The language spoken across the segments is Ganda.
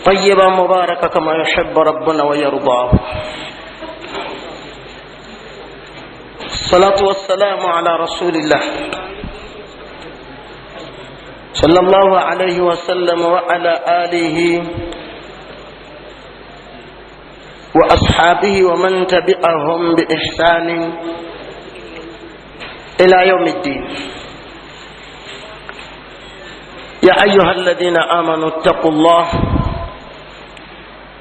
طيبا مباركا كما يحب ربنا ويرضاه. الصلاة والسلام على رسول الله صلى الله عليه وسلم وعلى آله وأصحابه ومن تبعهم بإحسان إلى يوم الدين. يا أيها الذين آمنوا اتقوا الله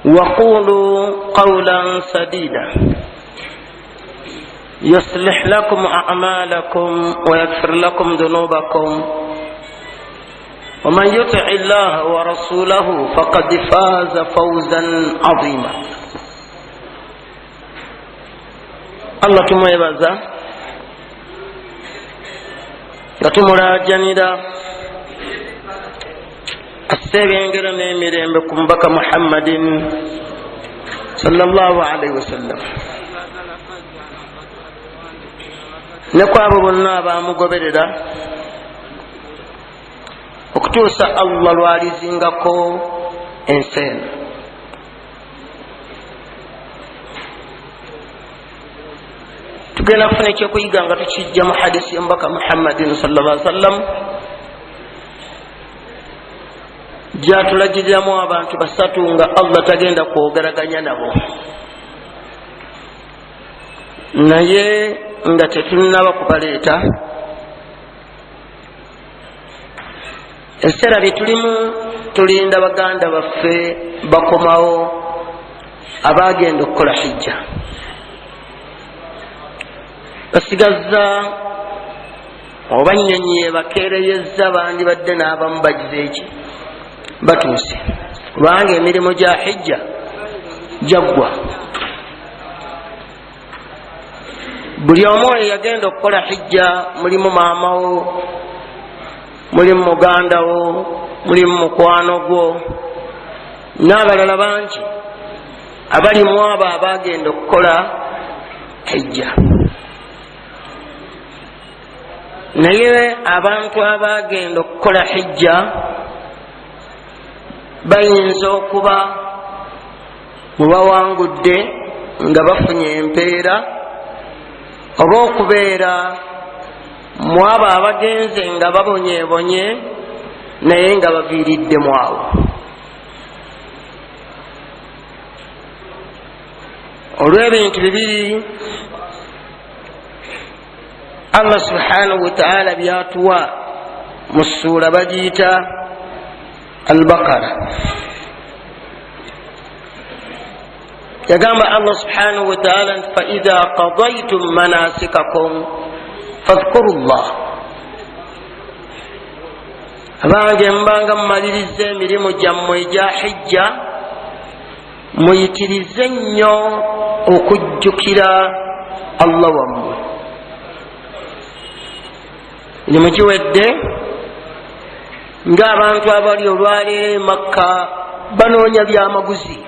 وقولوا قولا سديدا يصلح لكم أعمالكم ويغفر لكم ذنوبكم ومن يطع الله ورسوله فقد فاز فوزا عظيما. الله كما يبازا يتمرا جنيدا السيبينجر نيميرين بكم بك محمد صلى الله عليه وسلم. نقابل النابا مقبردا okutuusa Allah lwalizingako ensi eno. Tugenda kufuna ekyokuyiga nga tukijja mu hadisi y'omubaka Muhammadin sallallahu alaihi wasallam gyatulagiriramu abantu basatu nga Allah tagenda kwogeraganya nabo, naye nga tetunnaba kubaleeta. Ebiseera bye tulimu tulinda baganda baffe bakomawo abagenda okukola hijja, basigazza oba nnyonyi bakeereyezza bandibadde n'abamu bagize eki batuuse, kubanga emirimu gya hijja gyaggwa. Buli omu oyo yagenda okukola hijja, mulimu maamawo, mulimu mugandawo, mulimu mukwano gwo n'abalala bangi abalimu abo abagenda okukola hijja. Naye abantu abagenda okukola hijja bayinza okuba mubawangudde nga bafunye empeera, oba okubeera mu abo abagenze nga babonyebonye naye nga baviiriddemu awo. Olw'ebintu bibiri Allah subhanahu wa ta'ala byatuwa mu ssuura bagiyita Al-Baqara. Yagamba Allah subhanahu wa ta'ala nti fa idha qadaytum manasikakum fadhkuru llah, abange mbanga mumaliriza emirimu gyammwe egya hijja muyitirize nnyo okujjukira Allah wammwe. Ni mukiwedde ng'abantu abali olwaleero Makka banoonya byamaguzi,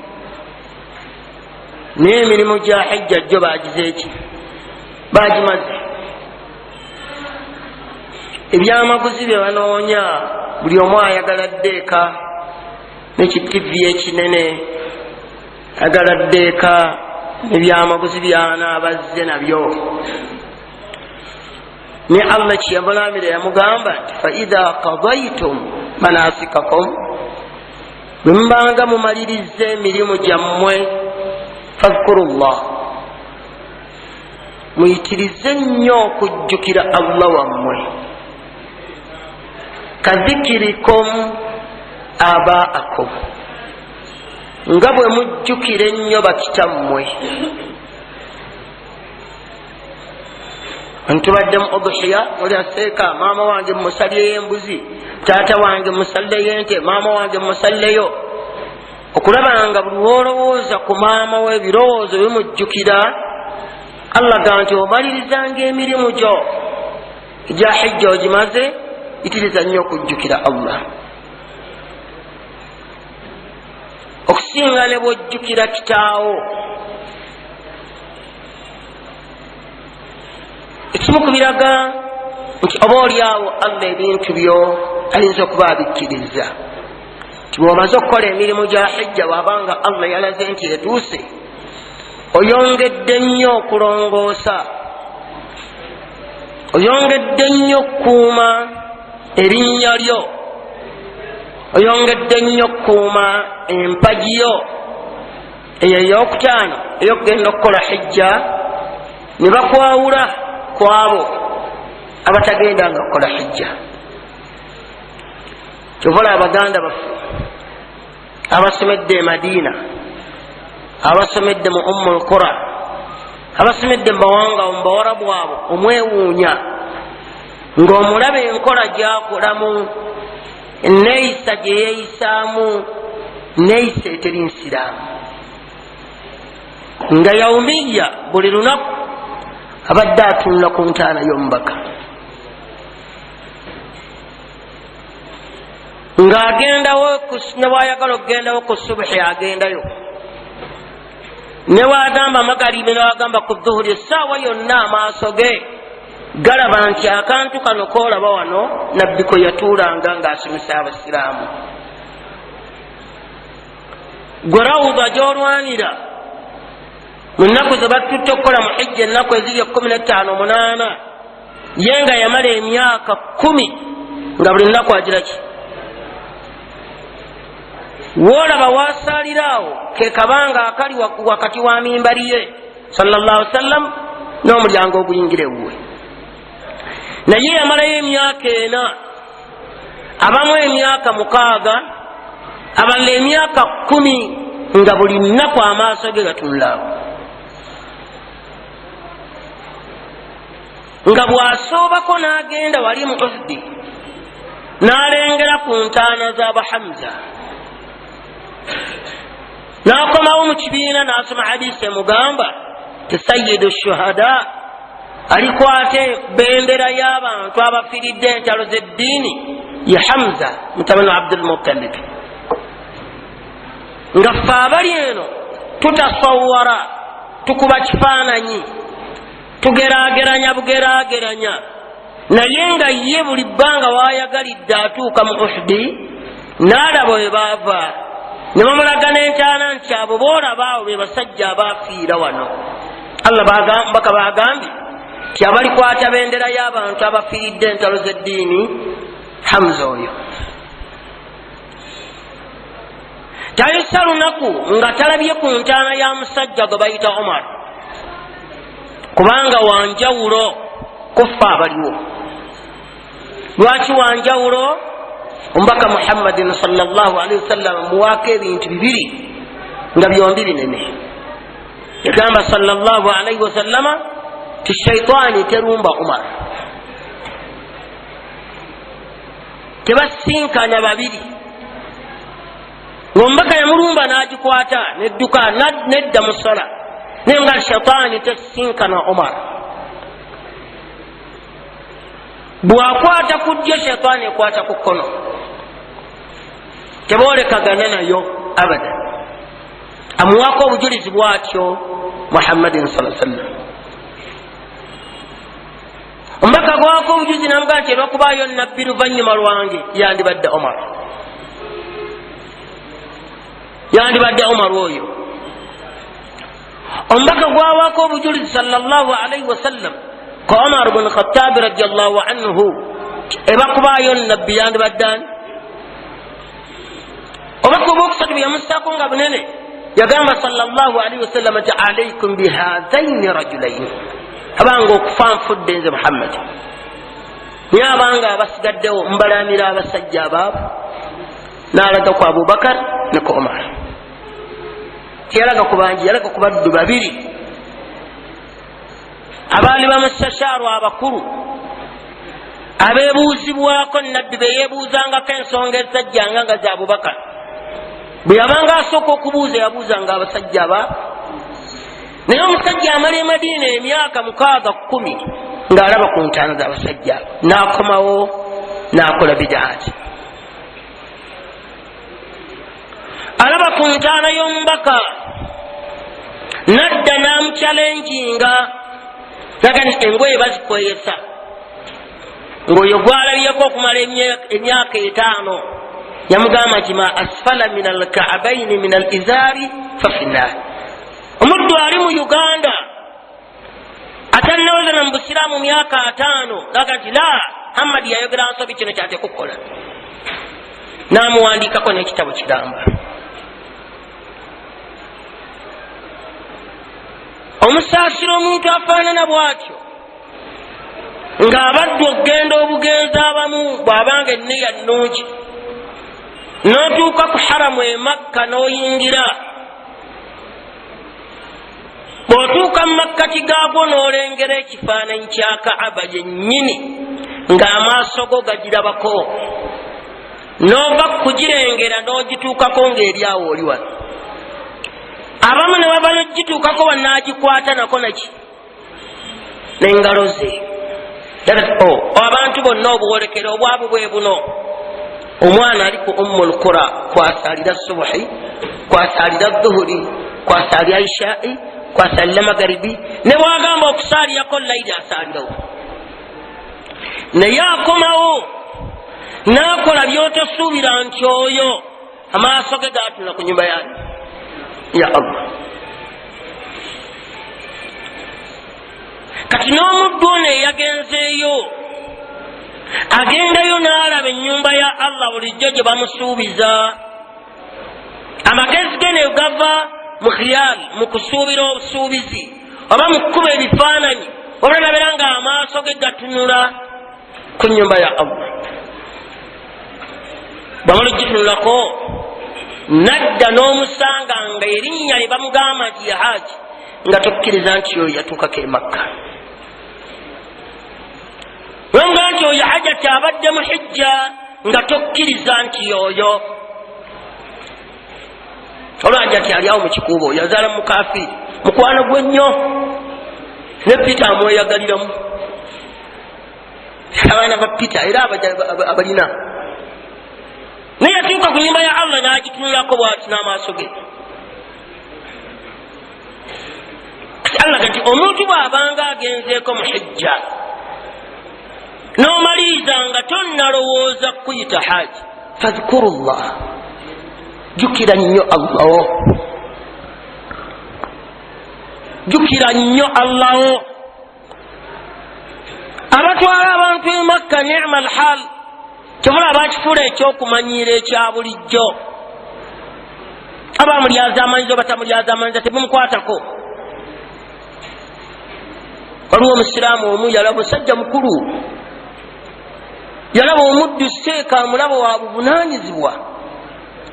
naye emirimu gya hijja gyo bagize eki, bagimaze. Ebyamaguzi bye banoonya, buli omu ayagala ddeeka n'ekitivi ekinene, ayagala ddeeka n'ebyamaguzi by'anaabazze nabyo. Ne Allah kyeyamulamira yamugamba nti fa idha qadaytum manasikakum, bwe mubanga mumaliriza emirimu gyammwe fadhkuru llah, muyitirize nnyo okujjukira Allah wammwe. Kadhikirikum abaakum, nga bwe mujjukira ennyo bakitammwe. Ntubadde mu udhiya, oli aseeka maama wange musalyeyo embuzi, taata wange musalleyo ente, maama wange musalleyo. Okulabanga buli lwolowooza ku maama we ebirowoozo bimujjukira. Allah ga nti omalirizanga emirimu gyo egya hijja ogimaze, itiriza nnyo okujjukira Allah. Okusinga ne bwojjukira kitaawo. Ekimu ku biraga nti oba oli awo Allah ebintu byo ayinza okuba abikkiriza. tibwomaze okukola emirimu gya hijja wabanga Allah yalaze nti etuuse oyongedde nnyo okulongoosa oyongedde nnyo okukuuma erinnya lyo oyongedde nnyo okukuuma empagi yo eyo eyokutaano eyokugenda okukola hijja ne bakwawula ku abo abatagendanga kukola hijja. Kyovola abaganda baffe abasomedde e Madiina abasomedde mu Ummul Qura abasomedde mu bawanga mu bawarabu abo omwewuunya ng'omulaba enkola gyakolamu neeyisa gye yeeyisaamu neeyisa eteri nsiraamu nga yaumiya buli lunaku abadde atunula ku ntaana y'omubaka ng'agendawo newayagala okugendawo ku subuhi agendayo newagamba magalibi newagamba ku dhuhuri essaawa yonna amaaso ge galaba nti akantu kano koolaba wano nabbi kwe yatuulanga ng'asomesa abasiraamu gwe rawuda gy'olwanira mu nnaku ze batutte okukola mu hijja ennaku eziri 15 ye nga yamala emyaka 10 nga buli nnaku agiraki woolaba waasaaliraawo ke kabanga akali wakati wa mimbali ye sallallahu alaihi wasallam n'omulyango oguyingira ewuwe naye yamalayo emyaka 4 abamu emyaka 6 abalala emyaka 10 nga buli nnaku amaaso ge gatunulaawo nga bw'asoobako n'agenda wali mu Uhud n'alengera ku ntaana z'Abahamza n'akomawo mu kibiina n'asoma hadisi emugamba ti sayyidu shuhada alikwate bendera y'abantu abafiridde entalo z'eddiini ye Hamza mutabani wa Abdul Muttalib nga ffe abali eno tutasawwara tukuba kifaananyi tugeraageranya bugeraageranya naye nga ye buli bbanga waayagalidde atuuka mu Uhudi n'alaba we baava ne bamulaga n'entaana nti abo boolaba awo be basajja abaafiira wano Allah mbaka baagambye ti abalikwata bendera y'abantu abafiiridde entalo z'eddiini Hamza oyo tayisa lunaku nga talabye ku ntaana ya musajja gwe bayita Omar kubanga wanjawulo kuffa abaliwo. Lwaki wanjawulo? Omubaka Muhammadin sallallahu alaihi wasallam muwaako ebintu bibiri nga byombi binene. Yagamba sallallahu alaihi wasallama ti shaitaani terumba Umar, tebasinkanya babiri. Omubaka yamulumba n'agikwata nedduka nedda mu ssala naye nga shaitaani tesinkana Umar. Bwakwata ku ddyo shaitaani ekwata ku kkono, teboolekagana nayo abada. Amuwaako obujulizi bwatyo Muhammadin sallallahu alaihi wasallam. Omubaka gwaako obujulizi n'amugaa nti olwakubaayo nabbi luvannyuma lwange yandibadde Umar, yandibadde Umar oyo. Omubaka gwawaako obujulizi sallallahu alaihi wasallam ko Umar ibn Khattab radiyallahu anhu ebakubaayo nabbi yandibadde ani? Omubaka obwokusatu bwe yamussaako nga bunene yagamba sallallahu alaihi wasallam ti alaikum bihadhaini rajulaini, abanga okufa nfudde nze Muhammad, naye abanga abasigaddewo mbalamira abasajja abaabo. N'alaga ku Abubakar ne ku Umar. Tiyalaga ku bangi, yalaga ku baddu babiri abaali bamusashaaru abakulu abeebuuzibwako nabbi be yeebuuzangako ensonga ezajjanga nga za Abubakar. Bwe yabanga asooka okubuuza yabuuzanga abasajja aba. Naye omusajja amala e Madiina emyaka 610 ng'alaba ku ntaana z'abasajja abo, n'akomawo n'akola bidaati. Alaba ku ntaana y'omubaka nadda n'amukyalenjinga naga nti engoye bazikweyesa, ng'oyo gwalabyeko okumala emyaka 5 yamugamba nti ma asfala min alka'baini min alizari fafinnar. Omuddu ali mu Uganda atanaweza mu busiraamu myaka 5 naga nti la Muhammad yayogera nsobi kino kyatekukola, namuwandiikako n'ekitabo kigamba. Omusaasira omuntu afaanana bw'atyo ng'abadde okgenda obugenzi abamu bw'abanga enniya nnungi n'otuuka ku haramu e Makka n'oyingira, bw'otuuka mu makkati gaagwo n'olengera ekifaananyi kya Kaaba yennyini ng'amaaso go gagirabako, n'ova kugirengera n'ogituukako ng'eri awo oli wano. Abamu ne baba n'ogituukako bannaagikwata nako naki n'engalo ze. Abantu bonna obuwolekero obwabu bwe buno. Omwana ali ku Ummul Qura kwasalira subuhi, kwasalira dhuhuri, kwasalira ishai, kwasalira magaribi, ne bwagamba okusalirako layidi asalirawo. Naye akomawo n'akola by'otosuubira nti oyo amaaso ge gaatula ku nyumba ya Allah. Kati n'omuddu ono eyagenzeeyo agendayo n'alaba ennyumba ya Allah bulijjo gye bamusuubiza, amagezi ge ne gava mu khiyal, mu kusuubira obusuubizi oba mu kkuba ebifaananyi, wabula nabera nga amaaso ge gatunula ku nnyumba ya Allah. Bamalugitunulako nadda n'omusanga nga erinnya lye bamugamba nti ya Haji nga tokkiriza nti oyo yatuukako e Makka. Wanga nti oyo hajjati abadde mu hijja nga tokkiriza nti oyo olwajjati ali awo mu kikuubo, yazaala mu kafiri, mukwano gwe nnyo, ne Peter amweyagaliramu. Abaana ba Peter era abalina, naye yatuuka ku nyumba ya Allah n'agitunulako bw'ati n'amaaso ge. Allah kati omuntu bw'abanga agenzeeko mu hijja n'omaliiza nga tonnalowooza kuyita haji, fadhkurullah, jukira nnyo Allah, jukira nnyo Allah. Abatwala abantu e Makka ni'ma alhal, kyebula abakifuula ekyokumanyiira ekya bulijjo. Abamulyaza amanyiza batamulyaza amanyiza tebumukwatako. Waliwo omusiraamu omu yalaba musajja mukulu, yalaba omuddu seeka amulaba wa buvunaanyizibwa,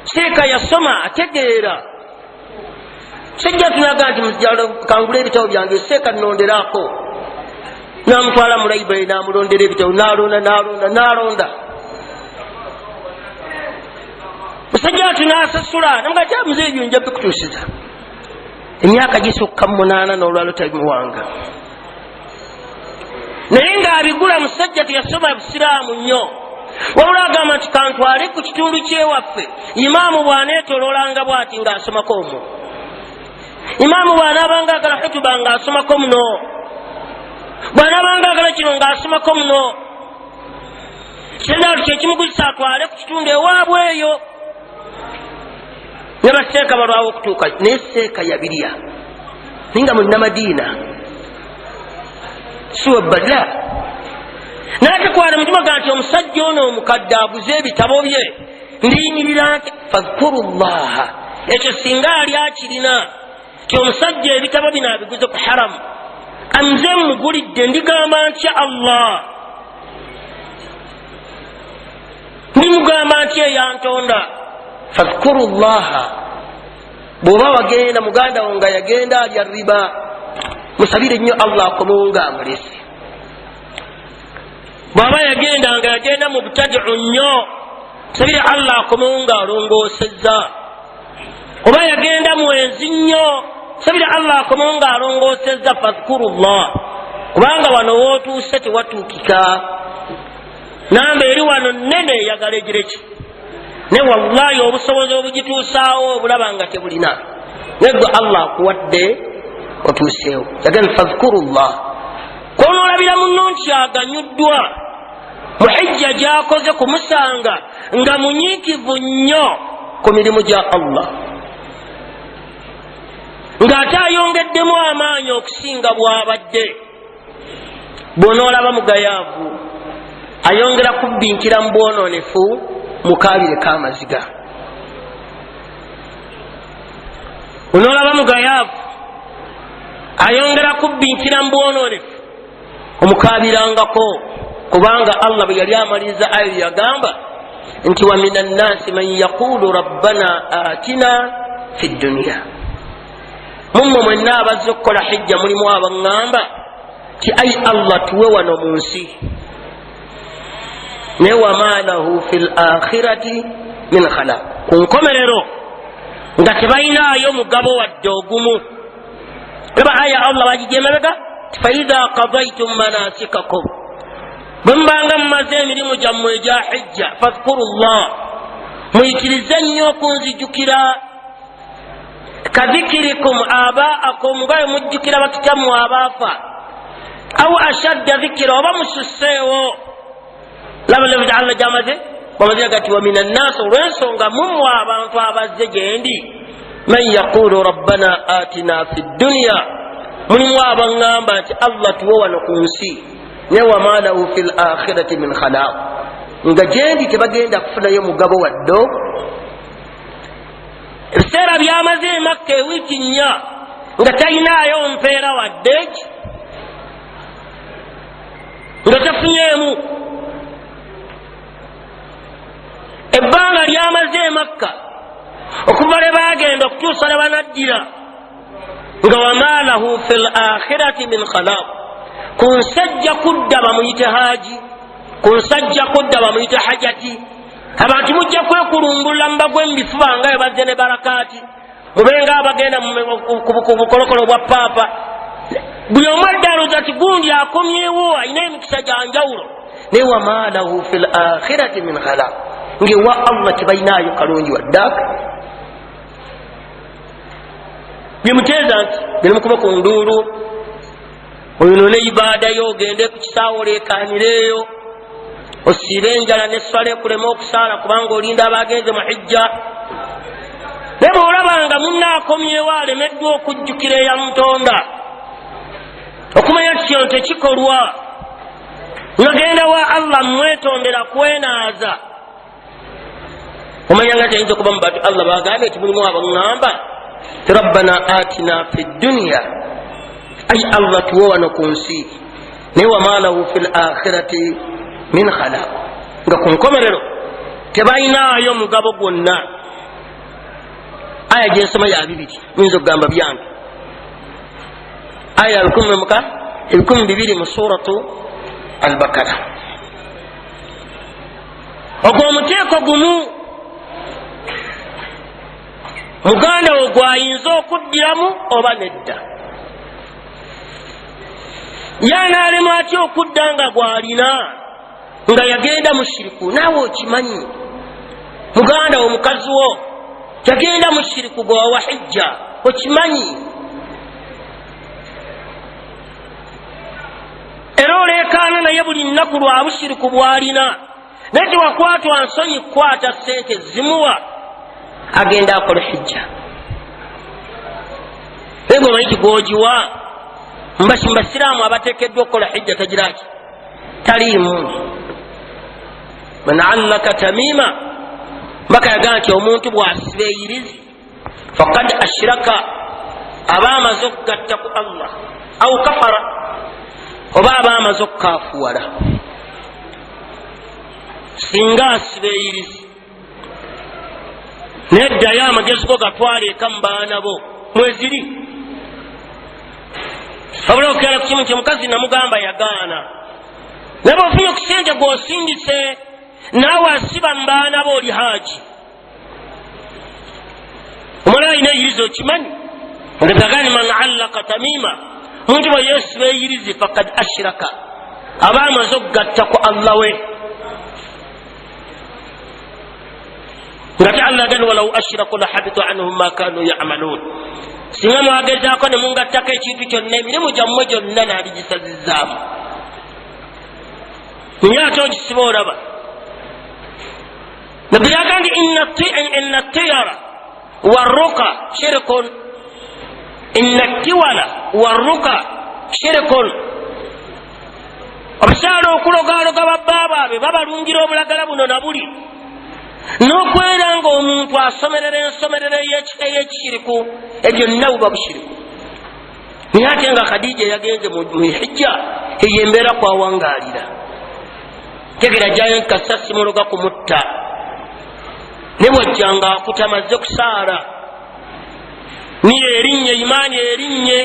seeka yasoma ategeera. Sejja tunaga nti kangula ebitabo byange, seeka nnonderaako. N'amutwala mu library n'amulondera ebitabo, n'alonda. Musajja ati n'asasula, namugati amuze ebyo nja bikutuusiza. Emyaka gisukka 8 n'olwalo tabimuwanga. Naye ng'abigula musajja teyasoma busiraamu nnyo, wabula agamba nti kantwale ku kitundu kyewaffe, imaamu bw'aneetololanga bw'ati ng'asomako omwo, imaamu bw'anaabanga agala hutuba ng'asomako muno, bw'anaabanga agala kino ng'asomako muno. Kisendaalo kyekimugulisa atwale ku kitundu ewaabwe eyo. Ne baseeka balwawo okutuuka, naye seeka yabirya ninga mulina Madiina siwe badla. N'atekwala mutima ga nti omusajja ono omukadde aguze ebitabo bye, ndiyimirira nti fadhkurullaha, ekyo singa ali akirina ti omusajja ebitabo bino abiguze ku haramu, amze mugulidde, ndigamba ntya Allah, ndimugamba ntya eyantonda. Fadhkurullaha. Bw'oba wagenda muganda wo nga yagenda alya riba, musabire nnyo Allah akomewo nga amulese. Bw'aba yagenda nga yagenda mu butadi'u nnyo, musabire Allah akomewo nga alongoosezza. Oba yagenda mwenzi nnyo, musabire Allah akomewo nga alongoosezza. Fadhkurullah. Kubanga wano wootuuse tewatuukika, namba eri wano nnene eyagala egireki, ne wallahi obusobozi obugituusaawo obulaba nga tebulina, negwe Allah akuwadde otuuseewo. Yagamba fadhkurullah. Konoolabira munno nti aganyuddwa muhijja gyakoze kumusanga nga munyiikivu nnyo ku mirimu gya Allah, ng'ate ayongeddemu amaanyi okusinga bw'abadde. bw'onoolaba mugayaavu ayongera kubbinkira mu bwonoonefu mukaabire k'amaziga. onoolaba mugayaavu ayongera kubbinkira mu bwonoonefu omukaabirangako, kubanga Allah bwe yali amaliriza ayo yagamba nti wa mina nnaasi man yaqulu rabbana atina fi dduniya. mummwe mwenna abazze okukola hijja mulimu abaŋŋamba ti ayi Allah tuwe wano mu nsi, ne wama lahu fi lakhirati min khalaq, ku nkomerero nga tebalinayo mugabo wadde ogumu. eba aya Allah bagijemabega faidha qadaytum manasikakum, bwe mbanga mumaze emirimu gyammwe egya hijja fadhkuru llah, muyikirize nnyo okunzijukira, kadhikirikum abaakum, nga bwe mujjukira bakitammwe abaafa, au ashadda dhikira, oba mususseewo. laba Allah gyamaze bamaze gati wa mina nnaasi, olw'ensonga mummwe abantu abazze gyendi, man yaqulu rabbana atina fi dduniya, mulimu abaŋŋamba nti Allah tuwe wano ku nsi, ne wama lahu fi lakhirati min khalaq, nga gyendi tebagenda kufunayo mugabo waddo. ebiseera byamaze e Makka ewiiki nnya nga talinaayo mpeera wadde, nga tafunyeemu. ebbanga lyamaze e Makka okuva lwe bagenda okutuusa lwe banaddira, nga wama lahu fi lakhirati min khalaq, ku nsajja kudda bamuyite haaji, ku nsajja kudda bamuyite hajati. abantu mujja kwekulungulula mubagwe mubifuba nga bwe bazze ne barakaati, mubenga abagenda ku bukolokolo bwa paapa. buli omu addaluza ti gundi akomyewo alina emikisa gya njawulo. ne wama lahu fi lakhirati min khalaq, ngewa Allah tebalinayo kalungi waddaaka. byemuteeza nti birimukuba ku nduulu, oyinone ibaadayo, ogende ku kisaawo oleekaanireeyo, osiibe enjala neswala ekulema okusaala kubanga olinda abagenze mu hijja. naye bw'olabanga munnaakomyewo alemeddwa okujjukira eya Mutonda, okumanya nti kino tekikolwa, nogenda wa Allah mwetondera kwenaaza, omanya nga tayinza okuba mu bantu Allah bagambye nti mulimu abaŋŋamba ti rabbana atina fi dduniya, ayi Allah tuwe wano ku nsi, ne wama lahu fi lakhirati min khalaq, nga ku nkomerero tebalinayo mugabo gwonna. aya gyensoma ya 2 nyinza okugamba byange, aya 1200 mu suratu al-Bakara. ogwo omuteeko gumu muganda wo gwayinza okuddiramu oba nedda. yanaalemu atya okudda nga gwalina nga yagenda mushiriku? naawe okimanyi muganda wo mukazi wo yagenda mushiriku gwawa hijja, okimanyi. era oleekaana naye buli nnaku lwa bushiriku bwalina, naye tewakwatwa nsonyi kukwata sente zimuwa agenda akola hijja. naye gwe omanyi gwogiwa? mbasiraamu abateekeddwa okukola hijja tagiraki taliimu. man allaka tamima, mbaka yagamba nti omuntu bw'asiba eyirizi faqad ashraka, aba amaze okugatta ku Allah, au kafara, oba aba amaze okukaafuwala. singa asiba eyirizi neddayo amagezi go gatwala eka mu baana bo mweziri. wabula okera ku kimu nti omukazi namugamba yagaana, naye bw'ofunye ku sente gw'osindise naawe asiba mu baana bo oli haaji, omala alina eyirizi okimanyi. ndagani man allaka tamima, omuntu bwe yeesiba eyirizi fakad ashraka, aba amaze okugatta ku Allah we. ngati Allah gani walau ashraku lahabita anhum ma kanu ya'malun, singa mwagezaako ne mungattako ekintu kyonna emirimu gyammwe gyonna naaligisazizaamu. nyate ogisiba olaba nabbi yagambye inna tiyara warruka shirkun inna tiwala warruka shirkun abakyala okulogaloga babbaabaabe babalungira obulagala buno na buli n'okwera nga omuntu asomerera ensomerero ey'ekishiriku ebyo nna buba bushiriku naye ate nga khadija yagenze mu hijja eyo embeera kwawangaalira tegera jayo kasasi muloga kumutta ne bwajjanga akutamaze kusaara niyo erinnya imaani erinnya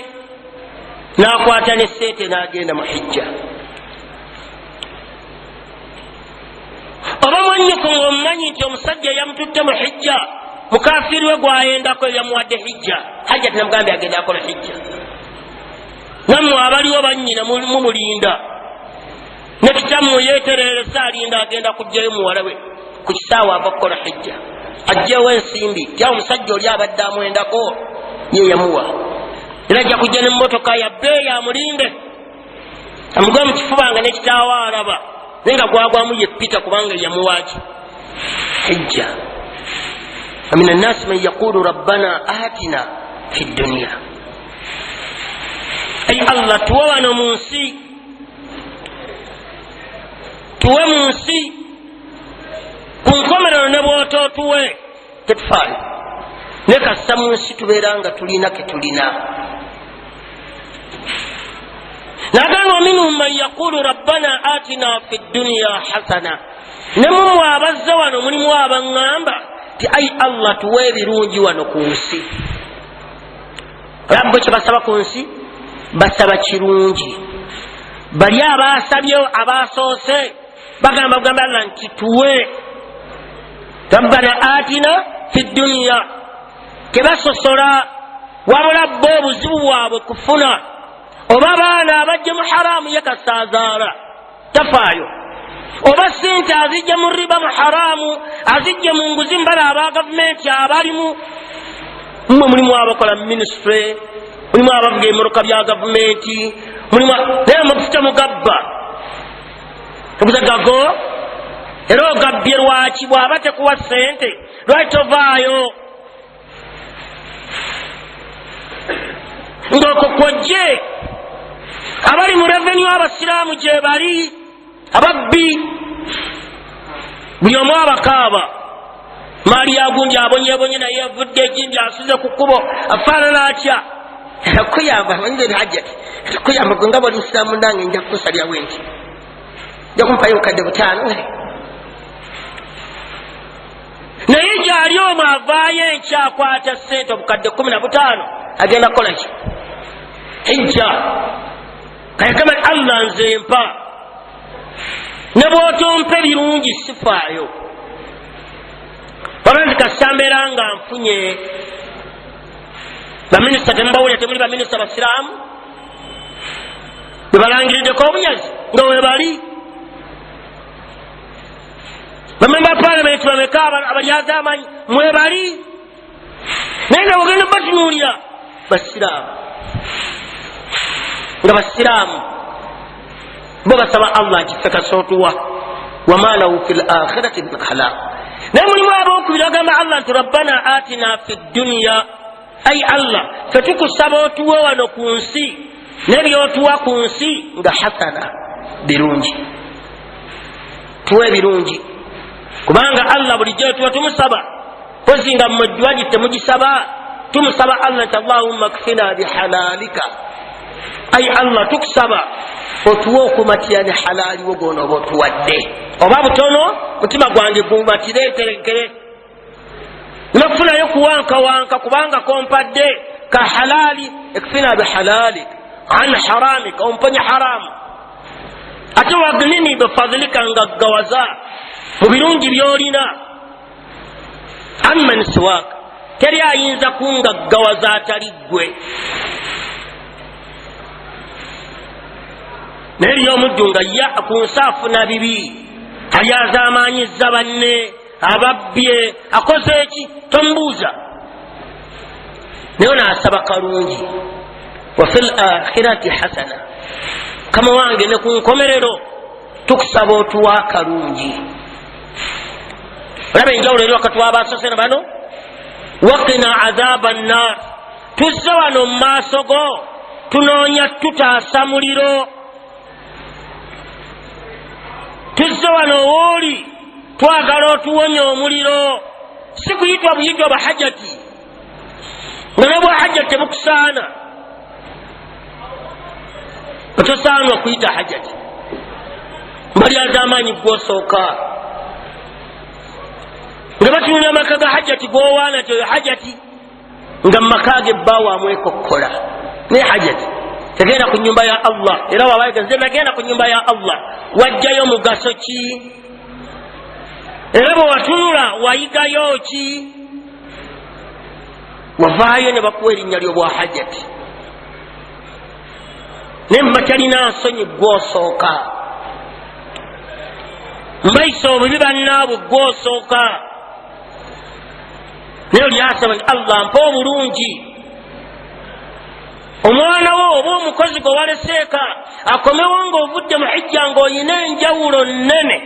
n'akwata ne sente n'agenda mu hijja oba mwannyiko ng'omumanyi nti omusajja yamututte mu hijja mukafiri we gwayendako yamuwadde hijja hajja tinamugambye agenda akola hijja nammwe abaliwo bannyina mumulinda ne kitammwe yeetereresa alinda agenda kujjayo muwala we ku kisaawa ava kukola hijja ajjewo ensimbi tya omusajja oli abadde amwendako ye yamuwa era ajja kujja nemmotoka ya bbeeyi amulinde amugwe mu kifuba nga nekitaawo alaba naye nga gwagwamu ye pita kubanga yamuwaaki hijja ومن الناس من يقول ربنا آتنا في الدنيا أي الله تووانا منسي توwe munsi kunkomerero ne bw'oto tuwe tetufaayo ne kassa munsi tubeera nga tulina ke tulina nagamba minhum man yaqulu rabbana atina fi dduniya hasana ne mumwe abazze wano mulimu abaŋŋamba ti ai allah tuwe ebirungi wano ku nsi olabbo kye basaba ku nsi basaba kirungi bali abaasabye abaasoose bagamba allah nti tuwe rabbana atina fi dduniya tebasosola wabula bo obuzibu bwabwe kufuna oba baana abajje mu haramu yekasaazaala tafaayo oba sente azijja mu riba mu haramu azijje mu nguzi mbala aba gavumenti abalimu mmwe mulimu abakola ministry mulimu abavuga emmotoka bya gavumenti mulimu naye amafuta mugabba obuzagago era ogabbye lwaki bw'aba tekuwa sente lwaki tovaayo ng'okwo kwojje abali mu revenue abasiraamu gye bali ababbi buli omu abakaaba maali yagundi abonyebonye naye avudde egindi asuze ku kkubo afaanana atya kuyamba hajjati kuyamba gwe nga bwali musiraamu nange nja kukusalyawo enti nja kumpayo obukadde 5 naye gyali omu avaayo enkyakwata sente obukadde 15 agenda kukolaki hijja kayagamba allah nze mpa ne bw'otompa ebirungi sifaayo waba nti kasambeera nga nfunye baminisita temubawulira temuli baminisita basiraamu bebalangiriddeko obunyazi nga webali bamemba palamenti bameka abalyazi amanyi mwebali naye nga ogenda batunuulira basiraamu nga basiraamu bo basaba allah kife kasootuwa wama lahu fi lakhirati min khalaq naye mulimu abookubiri agamba allah nti rabbana atina fi dduniya ai allah fetukusaba otuwe wano ku nsi nebyotuwa ku nsi nga hasana birungi tuwe birungi kubanga allah bulijjo tuba tumusaba pozi nga mmejjuwaji temugisaba tumusaba allah nti allahumma kfina bihalalika ai allah tukusaba otuwe okumatira ne halaali wo gono oba otuwadde oba butono mutima gwange gumatire terekere nakufunayo kuwankawanka kubanga kompadde ka halaali ekfina bihalalik an haramika omponye haramu ate wagnini bifadlika ngaggawaza mu birungi byolina amman siwaka teri ayinza kungaggawaza atali ggwe naye eri omuddu nga ku nsi afuna bibi ayazaamanyiza banne ababbye akoze eki tomubuuza naye naasaba kalungi wa fi lakhirati hasana kama wange ne ku nkomerero tukusaba otuwa akalungi. olaba enjawulo eri wakati w'abaasose bano. waqina adhaba nnar, tuzze wano mu maaso go tunoonya tutaasa muliro. tuzze wano wooli twagala otuwonya omuliro, si kuyitwa buyitwa bahajati nga ne bwahajati tebukusaana. tosaanwa kuyita hajati mbali az'amaanyi gwosooka nga batunula amaka ga hajati gwowaana tyoyo hajati nga mumaka ge bbawaamu ekokkola ne hajati tegenda ku nyumba ya Allah. era wabayiga nze nagenda ku nyumba ya Allah, wajjayo mugaso ki? era bwe watunula wayigayo ki? wavaayo ne bakuwa erinnya ly'obwa hajati ne mbatalina nsonyi gwosooka, mbayisa obubi bannaabwe gwosooka. naye olyasaba nti Allah mpa obulungi. omwana wo oba omukozi gwe waleseeka akomewo ng'ovudde mu hijja ng'olina enjawulo nnene.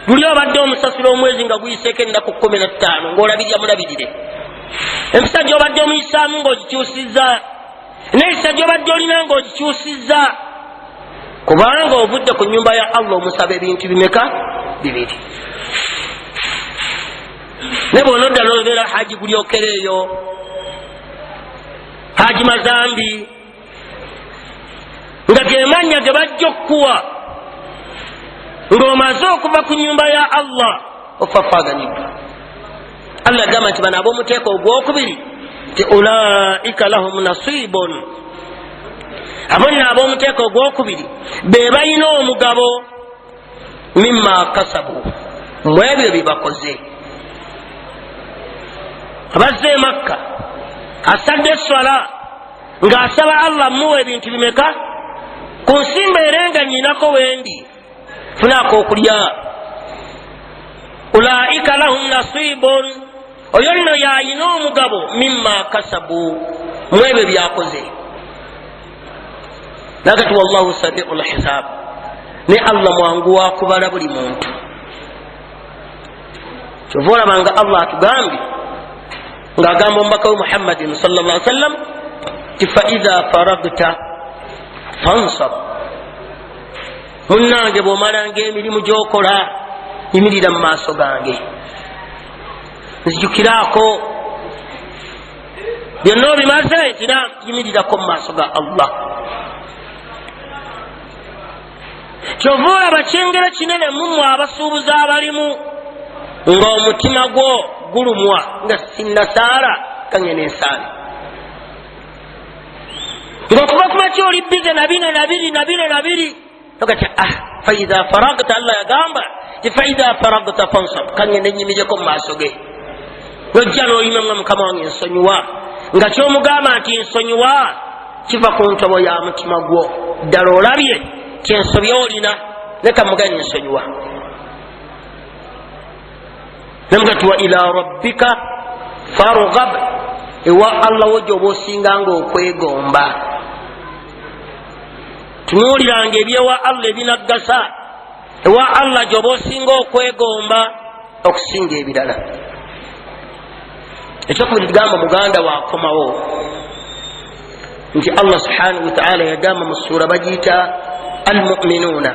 luli obadde omusasula omwezi nga guyiseeko ennaku 15 ng'olabirira mulabirire. empisa gy'obadde omuyisaamu ng'ogikyusizza, n'ekisa gy'obadde olina ng'ogikyusizza, kubanga ovudde ku nyumba ya Allah omusaba ebintu bimeka? 2. ne bw'onodda n'obeera haji gulyokereeyo, haji mazambi, nga ge mannya ge bajja okukuwa ng'omaze okuva ku nyumba ya Allah ofafaaganiddwa. Allah agamba nti bano ab'omuteeka ogwokubiri ti ulaika lahum nasibun, abonna ab'omuteeka ogwokubiri be balina omugabo mimma kasabu, mu ebyo bye bakoze. abazze e Makka asadde eswala ng'asaba Allah muwa ebintu bimeka? ku nsimba erenga nyinako wendi funaako okulya. ulaika lahum nasibun, oyo nno yayina omugabo mimma kasabu, mu ebyo byakoze. nakati wallahu sari'ul hisab, ne Allah mwangu wa kubala buli muntu. kyova olabanga Allah atugambye ng'agamba omubaka we Muhammadin sallallahu alaihi wasallam ti faidha faragta fansab, munnange bw'omalanga emirimu gy'okola yimirira mu maaso gange, nzijukiraako byonna obimaze tina yimirirako mu maaso ga Allah. kyova olaba kyengera kinene mummwe abasuubuzi abalimu ng'omutima gwo gulumwa nga sinnasaala kangene ensaali, ng'okuva ku makya oli bize na bino na biri okati faidha faragta, Allah yagamba ti faidha faragta fansab, kangene nyimireko mu maaso ge. nojja n'oyimemwa mukama wange nsonyiwa, nga kyomugamba nti nsonyiwa kiva ku ntobo ya mutima gwo. ddala olabye kyensobye olina leka mugani nsonyiwa. namugati wa ila rabbika farghab, ewa Allah wojja oba osinganga okwegomba. tunuuliranga ebyewa Allah ebinaggasa, ewa Allah gy'oba osinga okwegomba okusinga ebirala. ekyokubiri tugamba muganda waakomawo nti Allah subhanahu wa ta'ala yagamba mu sura bagiyita almu'minuna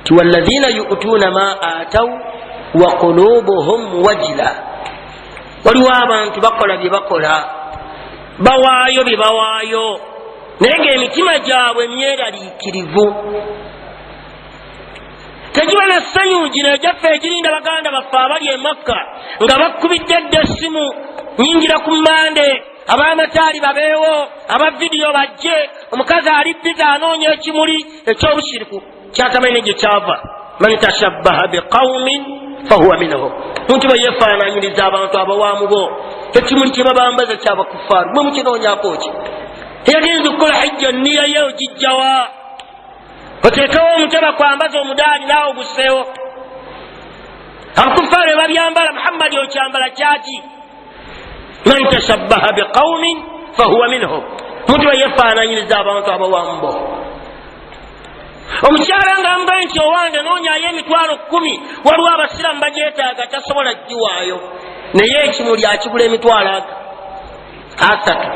ti walladhina yu'tuna ma ataw wa qulubuhum wajila, waliwo abantu bakola bye bakola, bawaayo bye bawaayo, naye ng'emitima gyabwe myeraliikirivu. tegiba na ssanyu gino egyaffe egirinda baganda baffe abali e Makka nga bakkubidde dda essimu nyingira ku mmande, ab'amataali babeewo, aba vidiyo bajje, omukazi ali biza anoonya ekimuli eky'obushiriku kyatamanyi ne gye kyava. man tashabbaha biqaumin fahuwa minhum, muntu bwe yeefaananyiriza abantu abawaamu bo ekimuli kye babambaza kyabakufaaru, mwe mukinoonyako ki? teyagenza okukola hijja nniya ye ogijjawa? oteekawo omutaba kwambaza omudaali naawe oguseewo. abakufaaru babyambala, Muhammadi okyambala kyaki? man tashabbaha biqaumin fahuwa minhum, muntu bwe yeefaananyiriza abantu abawaamu bo. omukyala ng'amugaye nti owange noonyayo emitwalo 10 waliwo abasiramu bagyetaaga tasobola giwaayo naye ekimuli akigula emitwalo 3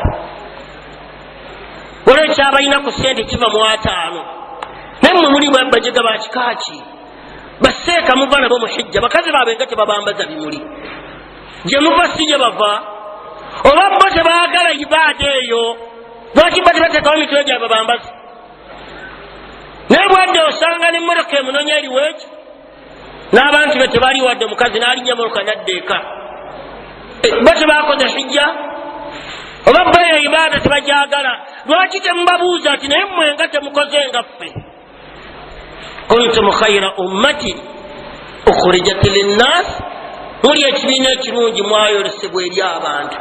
waliwo ekyabalina ku sente kiva mu 5 naye mwe muli bajega bakikaaki baseeka muva nabo mu hijja bakazi baabwe nga tebabambaza bimuli gye muva si gye bava oba bo tebaagala ibaada eyo lwaki ba tebateekawo mitwe gyabwe bambaza naye bwadde osanga n'emmotoka emunonya eriwo ekyo n'abantu be tebali wadde omukazi n'alinnya emmotoka nadda eka bo tebaakoze hijja oba bo eyo ibaada tebagyagala lwaki temubabuuza ati naye mmwe nga temukoze nga ffe kuntum khayra ummatin ukhrijat linnas muli ekibiina ekirungi mwayolesebwa eri abantu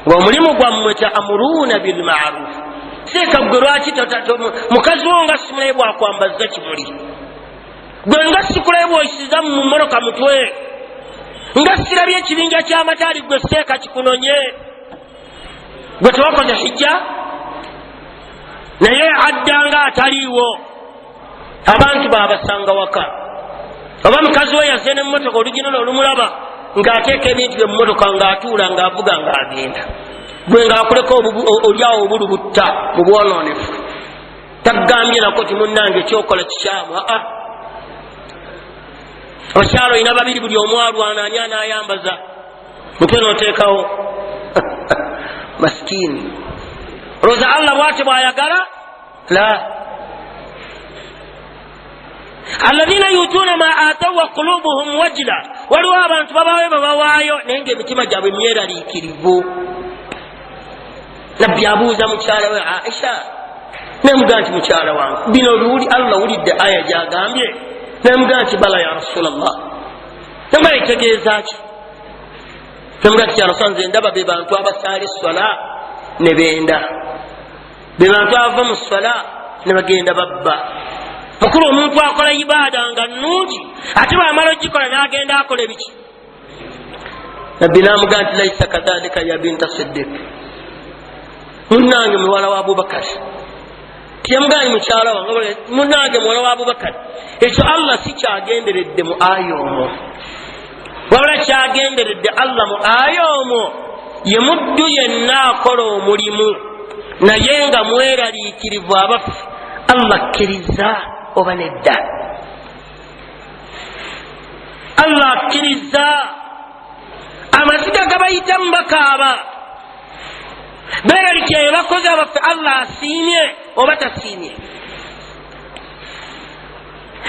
ng'omulimu gwammwe ta'muruuna bilmaruf seeka gwe lwaki mukazi wo nga simulaye bwakwambaza kimuli gwe nga sikulaye bwoyisiza mu mmoroka mutwe nga sirabye ekibinja ky'amataali gwe seeka kikunonye gwe tewakoze hijja naye addanga ataliiwo abantu baabasanga waka oba mukazi we yazze n'emmotoka olugino olumulaba ng'ateeka ebintu bye mu mmotoka ng'atuula ng'avuga ng'agenda gwe ng'akuleka olyawo obulubutta mu bwonoonefu taggambye nako ti munnange ekyokola kikyamu abakyalo olina babiri buli omu alwana ani anaayambaza mutwe n'oteekawo masikini olowooza allah bwate bw'ayagala la alladhina yutuuna ma ataw wa qulubuhum wajila waliwo abantu babawaayo naye ng'emitima gyabwe myeraliikirivu nabbi abuuza mukyala we aisha nemugaa nti mukyala wange bino allah wulidde aya gyagambye nemugaa nti bala ya rasulallah namba yetegeeza ki nemugaa nti ya rasulallah nze ndaba be bantu abasaala eswala ne benda be bantu abava mu swala ne bagenda babba mukulu omuntu akola ibaada nga nnungi ate bwamala ogikola n'agenda akola ebiki nabbi namugaa nti laisa kadhalika ya binta siddiq munnange muwala wa abubakari tiyamugaanyi mukyala wange munnange muwala wa abubakari ekyo allah si kyagenderedde mu aya omwo wabula kyagenderedde allah mu aya omwo ye muddu yenna akola omulimu naye nga mweraliikirivu abafu allah akkiriza oba nedda allah akkiriza amaziga gabayitamu bakaaba beeralikira bye bakoze abaffe allah asiimye oba tasiimye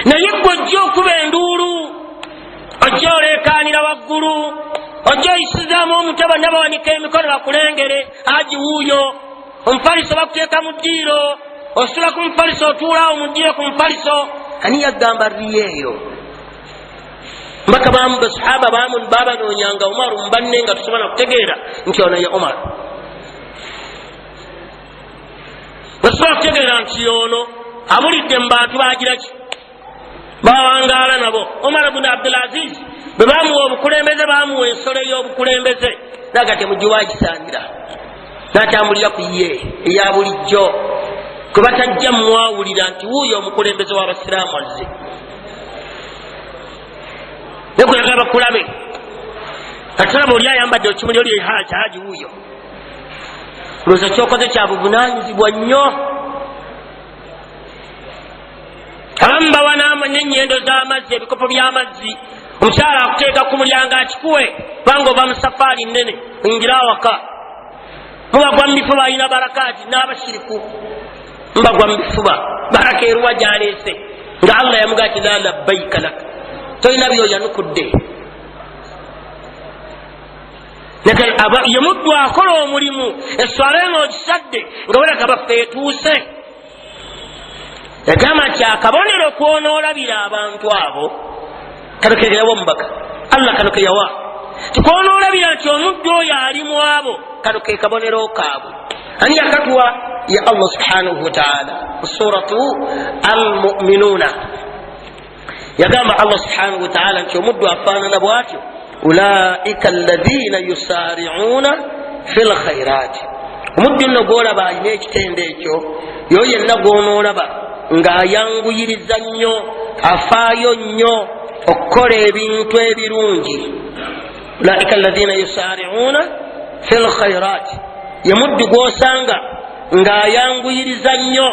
naye gwe ojja okuba enduulu ojja oleekaanira waggulu ojja oyisizaamu omutaba nabawanika emikono bakulengere aji wuuyo omufaliso bakuteeka mu ddiiro ositula ku mufaliso otuulaawo mu ddiiro ku mufaliso ani yagamba riyeeyo mbaka basahaba babanoonyanga Umaru mubanne nga tusobola kutegeera nti ono ye Umaru basobola kutegeera nti ono abulidde mu bantu bagira ki bawangaala nabo Umar ibn Abdul Aziz bwe bamuwa obukulembeze bamuwa ensolo ey'obukulembeze naga temugiwagisaanira n'atambulira ku ye eya bulijjo kwe batajja mwawulira nti wuuyo omukulembeze w'abasiraamu azze ne kuyagala bakulabe katulaba oli ayambadde okimuli oli haji wuuyo looza kyokoze kya buvunaanyizibwa nnyo abamu bawa n'ennyendo z'amazzi ebikopo by'amazzi omukyala akuteeka ku mulyango akikuwe kubanga ova mu safaari nnene oyingira awaka mubagwa mu bifuba alina barakaati n'abashiriku mubagwa mu bifuba baraka eruwa gyaleese nga allah yamugaa ti la labbaika laka tolina byoyanukudde ye muddu akola omulimu eswala eno ogisadde nga weraka baffe etuuse yagamba nti akabonero kwonoolabira abantu abo kano ke yawa omubaka allah kano ke yawa tikwonoolabira nti omuddu oyo ali mu abo kano ke kabonero kaabwe ani yakatuwa ya allah subhanahu wataala mu suratu almuminuuna yagamba allah subhanahu wataala nti omuddu afaanana bwatyo ulaika alladhina yusaari'uuna fi lkhairaati omuddu nno gwolaba alina ekitende ekyo yo yenna gwonoolaba ng'ayanguyiriza nnyo afaayo nnyo okukola ebintu ebirungi. ulaika alladhina yusari'una fil khairat, ye muddu gw'osanga ng'ayanguyiriza nnyo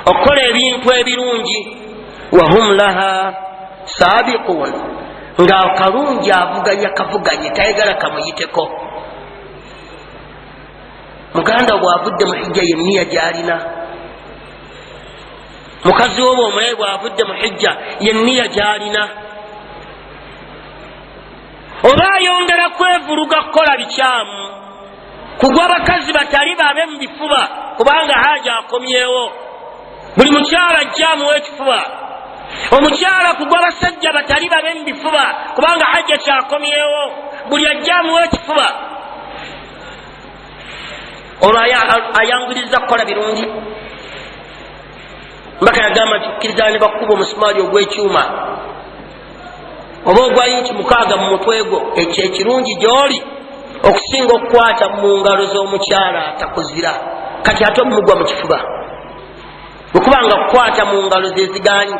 okukola ebintu ebirungi. wahum laha sabiqun, ng'akalungi avuganya kavuganye tayagala kamuyiteko. muganda bw'avudde mu hijja ye nniya gy'alina, mukazi woba omulayi bw'avudde mu hijja ye nniya gy'alina. oba ayongera kwevuluga kukola bikyamu, kugwa abakazi batali babe mu bifuba kubanga haja akomyewo. buli mukyala ajjaamuwa ekifuba. omukyala kugwa abasajja batali babe mu bifuba kubanga hajja kyakomyewo, buli ajjaamuwa ekifuba. olwo ayanguriza kukola birungi. mbaka yagamba nti okkirizana ne bakuba omusumaali ogw'ekyuma oba ogwa inchi 6 mu mutwe gwo, ekyo ekirungi gy'oli okusinga okukwata mu ngalo z'omukyala atakuzira. kati ate omumugwa mu kifuba, bwekubanga kukwata mu ngalo zeziganyi,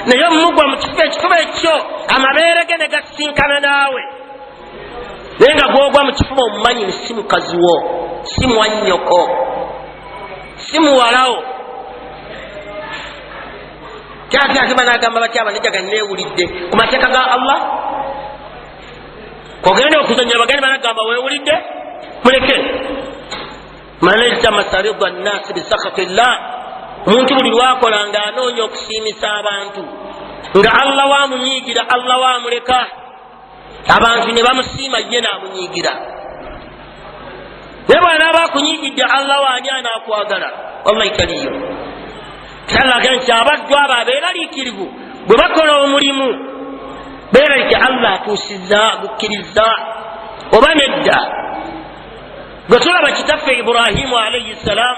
naye omumugwa mu kifuba, ekifuba ekyo amabeere ge ne gasinkana naawe, naye nga gwogwa mu kifuba omumanyi si mukazi wo, si mwannyoko, si muwalawo. kyakima nagamba batya abanejaga neewulidde ku mateeka ga Allah. kogenda okuzanyira bagani banagamba weewulidde muleke. manajta masarida nnasi bisakhatillah, omuntu buli lwakola nga anoonya okusiimisa abantu, nga Allah wamunyiigira, Allah wamuleka, abantu ne bamusiima ye naamunyiigira. naye bwanaaba akunyiigidde Allah waani anaakwagala? wallahi taliyo. kyalaga nti abaddu abo abeeraliikirivu bwe bakola omulimu beeralike Allah atuusizza gukkiriza. oba nedda gwe tulaba kitaffe Ibrahimu alayhi salaam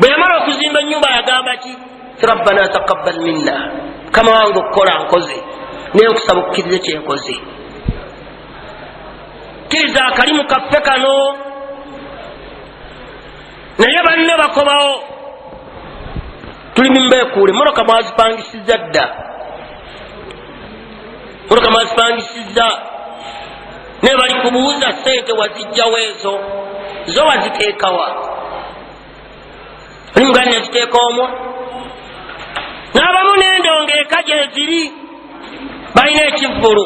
bwe yamala okuzimba ennyumba yagamba ki? rabbana taqabbal minna, kama wange okukola nkoze naye nkusaba okukkirize kyenkoze. kkiriza akalimu kaffe kano. naye banne bakomawo, tuli mumbeekuule. mmotoka mwazipangisizza dda, mmotoka mwazipangisizza, naye bali kubuuza sente wazijjawo ezo, zo waziteekawa? oli mugani neziteeka omwo. n'abamu n'endongeeka gye ziri balina ekivvulu,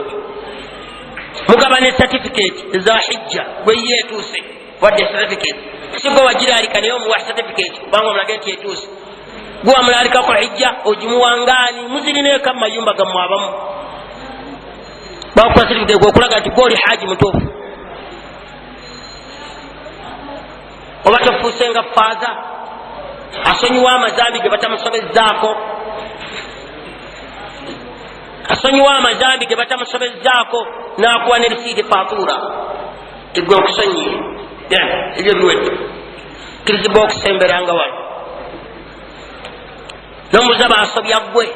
mugaba ne certificate za hijja gwe ye etuuse, wadde certificate sigwe wagiraalika naye omuwa certificate kubanga omulage nti etuuse. gwe wamulaalika kukola hijja ogimuwangaani, muzirineeka mu mayumba gammwe abamu bakukola certificate gwokulaga nti gwoli haji mutuufu. oba tofuusenga faaza asonyiwa amazambi ge batamusobezzaako, asonyiwa amazambi ge batamusobezzaako n'akuwa ne risiiti faatuura tigwe okusonyiye ebyo biwedde kirizibwa okusemberanga wano. n'omuza baasobya ggwe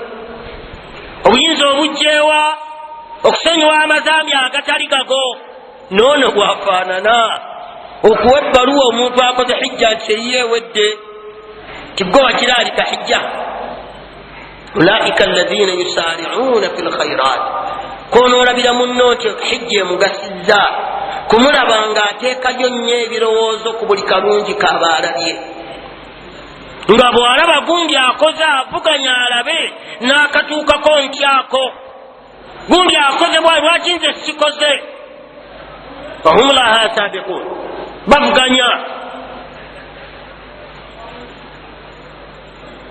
obuyinza obujjeewa okusonyiwa amazambi agatali gago. noono bwafaanana okuwa ebbaluwa omuntu akoze hijja nti eyeewedde tibwe wakiraalika hijja. ulaika alladhina yusari'una fil khairat, konoolabira munno nti hijja emugasizza kumulaba ng'ateekayo nnyo ebirowoozo ku buli kalungi kaba alabye, nga bw'alaba gundi akoze avuganya alabe n'akatuukako ntyako, gundi akoze lwaki nze sikoze. wahum laha sabiqun, bavuganya.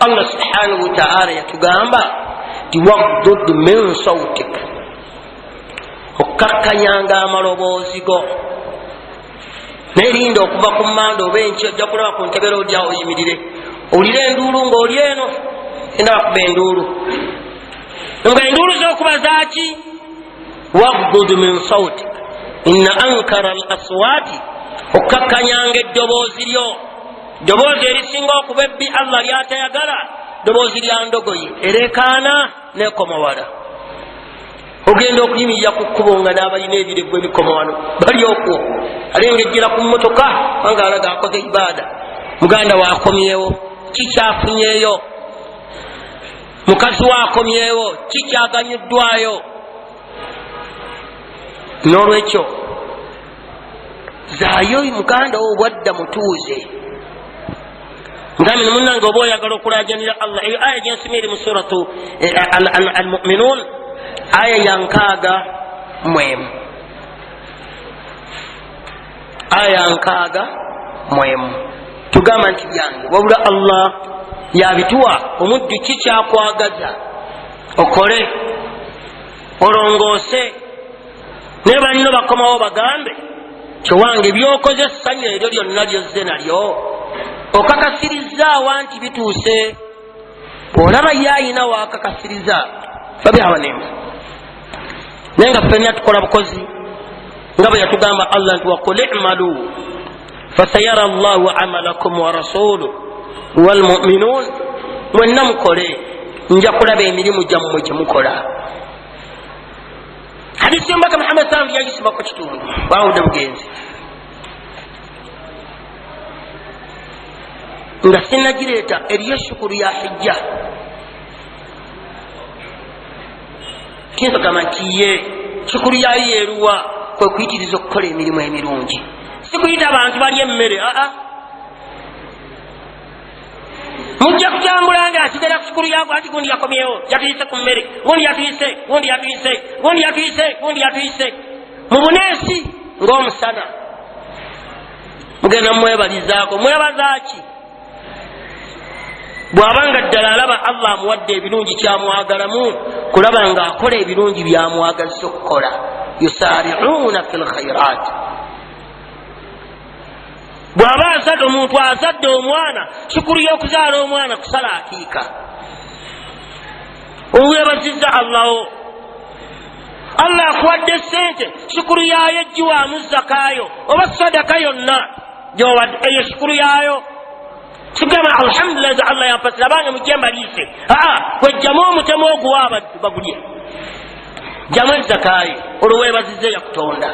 Allah subhanahu wa ta'ala yatugamba ti waghdud min sawtik, okkakkanyanga amaloboozi go. neerinda okuva ku mmanda oba enki ojja kulaba ku ntebera ojja oyimirire owulire enduulu ng'oli eno enda bakuba enduulu, nga enduulu z'okuba zaaki? waghdud min sawtik inna ankara al aswaati, okkakkanyanga eddoboozi lyo, ddoboozi erisinga okuba ebbi Allah lyatayagala, ddoboozi lya ndogoyi ereekaana n'ekoma wala. ogenda okuyimirira ku kkubo nga n'abalina ebirevu ebikoma wano bali okwo, alengejjera ku mmotoka anga alaga akoze ibaada. muganda waakomyewo, kikyafunyeeyo? mukazi waakomyewo kikyaganyuddwayo. N'olwekyo zaayo muganda wo obwadda mutuuze. Ngambe munnange oba oyagala okulajanira Allah. Eyo aya gyensimye eri mu suratu Al-Mu'minun aya ya 61. Aya 61 tugamba nti byange wabula Allah yabituwa omuddu kikyakwagaza okole olongoose ne banno bakomawo bagambe kyowange byokoze essanyu eryo lyonna lyozze nalyo okakasirizaawa nti bituuse. Olaba yayina wakakasiriza babyawanemu naye nga ffenna tukola bukozi nga bwe yatugamba Allah nti waqul i'malu fasayara Allahu amalakum wa rasuluhu wal mu'minun. Mwenna mukole nja kulaba emirimu gyammwe gye mukola. Hadisi y'omubaka Muhammad sallallahu alayhi wa sallam yagisibako kitundu bawudde bugenzi nga sinnagireeta eriyo shukuru ya hijja. Kinsogamba nti ye shukuru yayo yeeruwa kwe kuyitiriza okukola emirimu emirungi, si kuyita abantu bali emmere. Mujja kutambula nga asigala ku shukuru yako ati gundi yakomyewo yatuyise ku mmere, gundi yatuyise, gundi yatuyise, gundi yatuyise, gundi yatuyise. Mu buneesi ng'omusana mugenda mwebalizaako. Mwebazaaki? Bw'abanga ddala alaba Allah amuwadde ebirungi kyamwagalamu kulaba nga akola ebirungi byamwagazza okukola. Yusari'una fil khairat. Bw'aba azadde omuntu azadde omwana shukuru y'okuzaala omwana kusala akiika owebazizza Allaho. Allah akuwadde sente shukuru yaayo ejjiwaamu zakaayo oba sadaka yonna gyowadde eyo shukuru yaayo. Sigamba alhamdulillah Allah yampasira abange mujje mbaliise. Wejjamu omutemu oguwa abantu bagulye. Jamu ezakaayo olwo weebazizza yakutonda.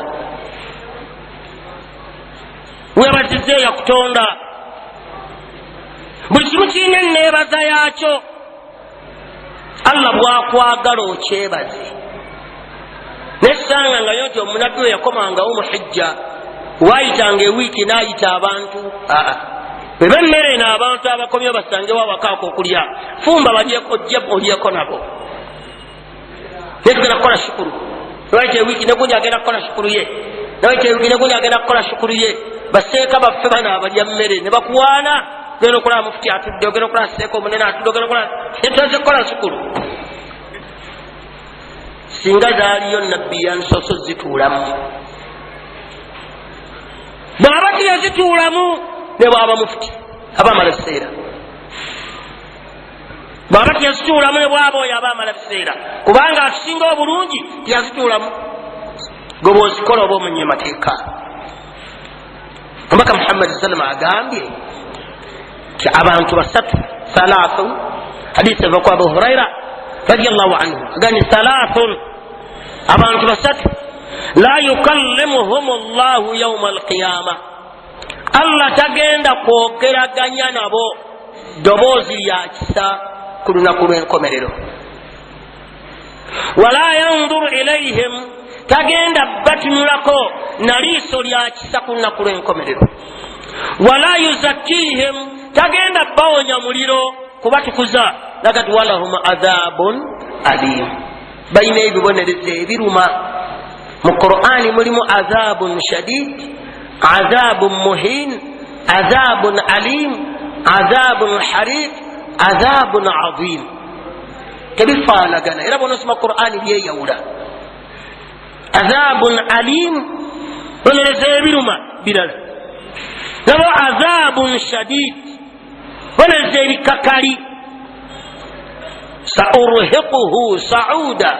Weebazizza yakutonda. Buli kimu kirina enneebaza yaakyo. Allah bw'akwagala okyebaze. Nessanga nga yo nti omunabbi we yakomangawo mu hijja waayitanga ewiiki n'ayita abantu. Bwe bemmere n'abantu abakomye basangewo awakaako okulya fumba balyeko ojje olyeko nabo. Naye tugenda kukola shukuru. Lwaki ewiiki negundi agenda kukola shukuru ye. Lwaki ewiiki negundi agenda kukola shukuru ye. Baseeka baffe bano abalya mmere ne bakuwaana. Ogenda okulaba mufuti atudde, ogenda okulaba seeka omunene atudde, ogenda okulaba netulaze kukola shukuru. Singa zaaliyo nabbi yansoso zituulamu. Bw'aba tiyazituulamu ne bw'aba mufuti aba amala biseera. Bw'aba tiyazituulamu ne bw'aba oyo aba amala biseera. Kubanga atusinga obulungi tiyazituulamu. Gwe bw'ozikola oba omenya amateeka. Omubaka Muhammad sallam agambye ti abantu basatu salaatu. Hadisi eva ku Abu Huraira radiyallahu anhu agambye salaatun abantu basatu la yukallimuhum Allahu yawma al-qiyamah. Allah tagenda kwogeraganya nabo ddoboozi lya kisa ku lunaku lw'enkomerero. Wala yanzuru ilayhim, tagenda batunulako na liiso lya kisa ku lunaku lw'enkomerero. Wala yuzakkihim, tagenda bawonya muliro kubatukuza. Nakati walahum adhabun alim, bayina ebibonerezo ebiruma. Mu Qur'ani mulimu adhabun shadid, adhabun muhin, adhabun alim, adhabun hariq, adhabun azim. Tebifaanagana era bw'onosoma Qur'ani byeyawula. Adhabun alim bonerezo ebiruma birala, nabo adhabun shadid bonerezo ebikakali. Saurhiquhu sauda,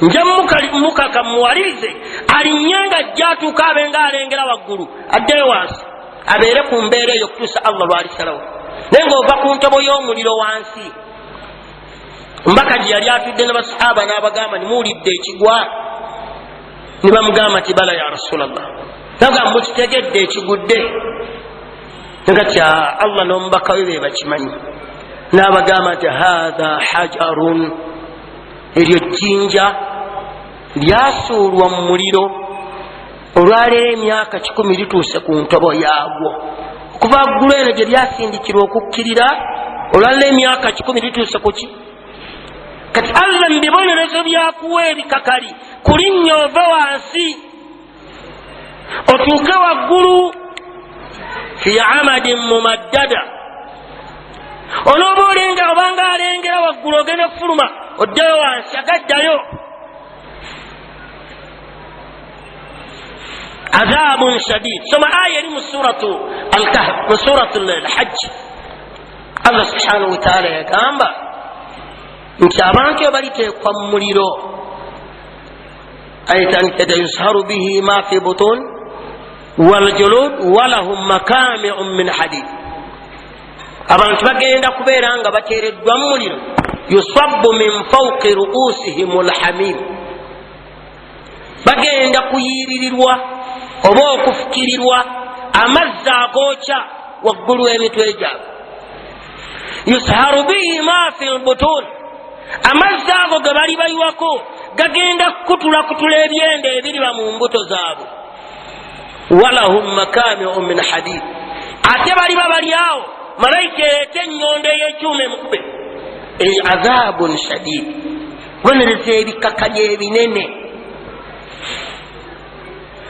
nja mukaka muwalirize alinyanga jatuuka abenga alengera waggulu addeyo wansi abeere ku mbeera eyo okutuusa Allah lwalisalawo. Naye ng'ova ku ntobo y'omuliro wansi. Mbaka gye yali atudde ne basahaba n'abagamba nimuwulidde ekigwa? Ne bamugamba nti bala ya Rasulallah. Nagamba mukitegedde ekigudde? Nga kya Allah n'omubaka we be bakimanyi. n'abagamba nti hatha hajarun, eryo jjinja lyasuulwa mu muliro olwaleero emyaka 10 lituuse ku ntobo yaagwo. okuva ggulu eno gye lyasindikirwa okukkirira olwaleero emyaka 10 lituuse ku ki? kati Allah mu bibonerezo byakuwa ebikakali kulinnya ove wansi otuuke waggulu fi amadin mumaddada. onooba olenga obanga alengera waggulu ogenda okufuluma oddeyo wansi agaddayo. adhabun shadid. soma aya eri mu suratu al-kahf mu suratu al-hajj. Allah subhanahu wa ta'ala yagamba nti abantu baliteekwa mu muliro aytan yusharu bihi ma fi butun waljulud walahum makami'un min hadid. abantu bagenda kubeera nga bateereddwa mu muliro yusabbu min fawqi ru'usihim alhamim. bagenda kuyiririrwa oba okufukirirwa amazzi agookya waggulu w'emitwe gyabwe. yusharu bihi ma fi lbutun, amazzi ago ge bali bayiwako gagenda kukutula ebyenda ebiriba mu mbuto zaabwe. walahum makami'un min hadid, ate baliba bali awo malayika ereeta ennyondo ey'ekyuma emukube. azabun shadid, bonereza ebikakali ebinene.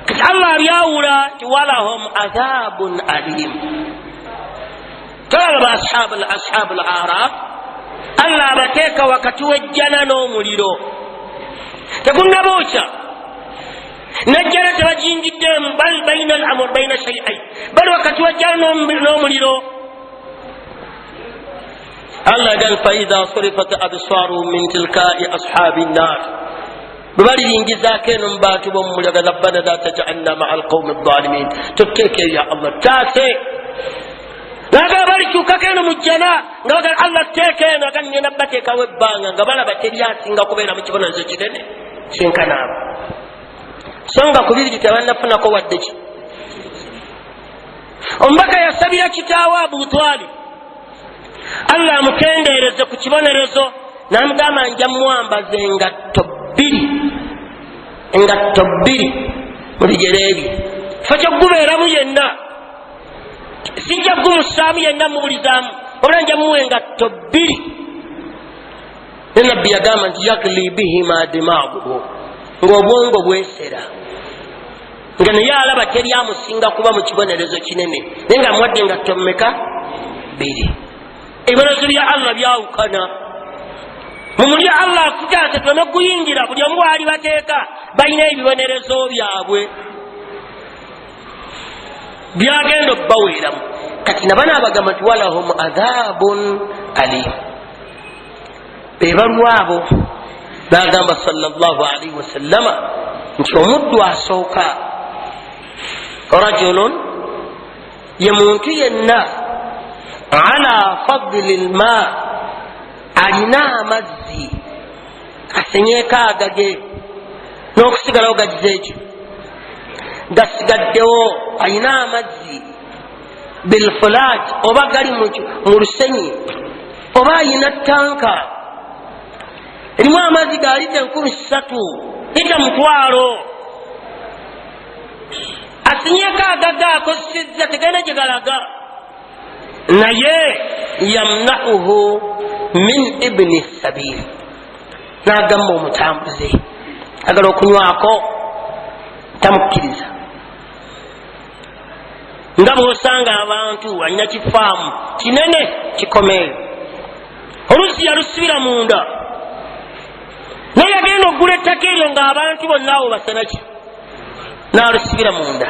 kati Allah abyawula ti walahum azabun alim. tolaba ashaabu al-araf Allah abateeka wakati w'ejjana n'omuliro tegunnabookya. najjana tebajingiddemu bal baina al-amr baina shay'ain, bali wakati w'ejjana n'omuliro. Allah gal fa idha surifat absaruhum min tilka'i ashabi an-nar, baliringizaako eno mu bantu b'omuliro rabbana la taj'alna ma'a al-qawmi adh-dhalimin. tuteeke ya Allah taase naga balikyukako eno mu jjana nga baga Allah teeka eno agannena bateekawo ebbanga nga balaba teryasinga kubeera mu kibonerezo kinene kyenkanaabo. so nga ku bibiri tebannafunako wadde ki. omubaka yasabira kitaawe Abu Talib Allah amukendeereze ku kibonerezo, n'amugamba nja muwambaza engatto bbiri mu bigere bye. fa kyogubeeramu yenna, sijja gumusaamu yenna mubulizaamu, wabula nja muwa engatto bbiri. ne nabbi yagamba nti yakli bihima dimaaguhu, ng'obwongo bwesera, nga naye alaba teryamusinga kuba mu kibonerezo kinene, naye nga amuwadde engatto mmeka? bbiri. ebibonerezo bya Allah byawukana. mu mulya Allah akugamba tonoguyingira, buli omu waali bateeka balina ebibonerezo byabwe byagenda okubaweeramu. kati nabana abagamba nti walahum adhabun alim. be balwabo bagamba sallallahu alaihi wasallama nti omuddu asooka rajulun ye muntu yenna ala fadli lma, alina amazzi asenyeeko agage n'okusigalawo gagize ekyo gasigaddewo, alina amazzi bilfulat oba gali mu lusenyi, oba alina tanka erimu amazzi ga lita 3,000 lita 1,000, asenyeeko agage akozesezza tegenda gye galaga. naye yamna'uhu min ibni sabil, n'agamba omutambuze agala okunywako tamukkiriza. nga bw'osanga abantu alina kifaamu kinene kikomeeyo, oluusi yalusibira munda, naye yagenda okugula ettaka eryo ng'abantu bonna abo basenaki, n'alusibira munda.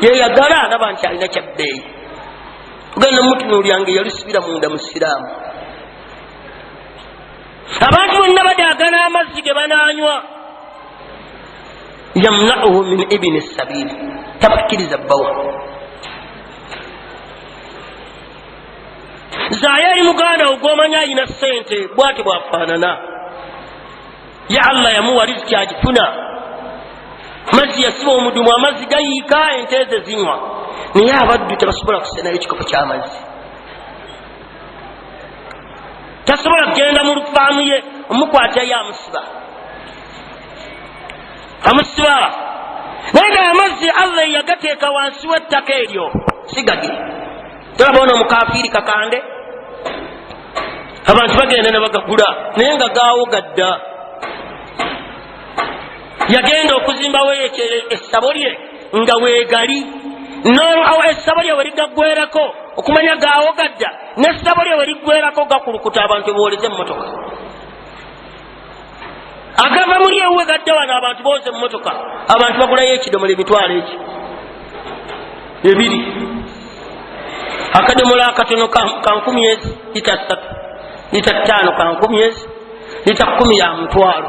yeyagala alaba nti alina kyabbeeyi, ogenda mutunuulyange yalusibira munda mu siraamu. abantu bonna badaagana amazzi ge banaanywa. yamna'uhu min ibni sabil, tabakkiriza bbawa. zaayo eri muganda ogwomanya alina ssente bwati bwafaanana. ye Allah yamuwa riziki agifuna, amazzi yasiba omudumu, amazzi gayiika, ente ze zinywa, naye abaddu tebasobola kusenayo ekikopo ky'amazzi. tasobola kugenda mu lufaamu ye omukwatayo amusiba naye amazzi Allah yagateeka wansi w'ettaka eryo sigage tolabona omukafiiri kakande abantu bagenda ne bagagula naye nga gaawogadda yagenda okuzimbawo essabo lye nga weegali essabo lye weligaggwerako okumanya gaawogadda n'essabo lye weliggwerako gakulukuta abantu booleze emmotoka agava muli ewe gadda wano abantu booze emmotoka abantu bagulayo ekidomola emitwalo eki ebiri akadomola akatono ka 10 lita 3 lita 5 ka 10 lita 10 ya mutwalo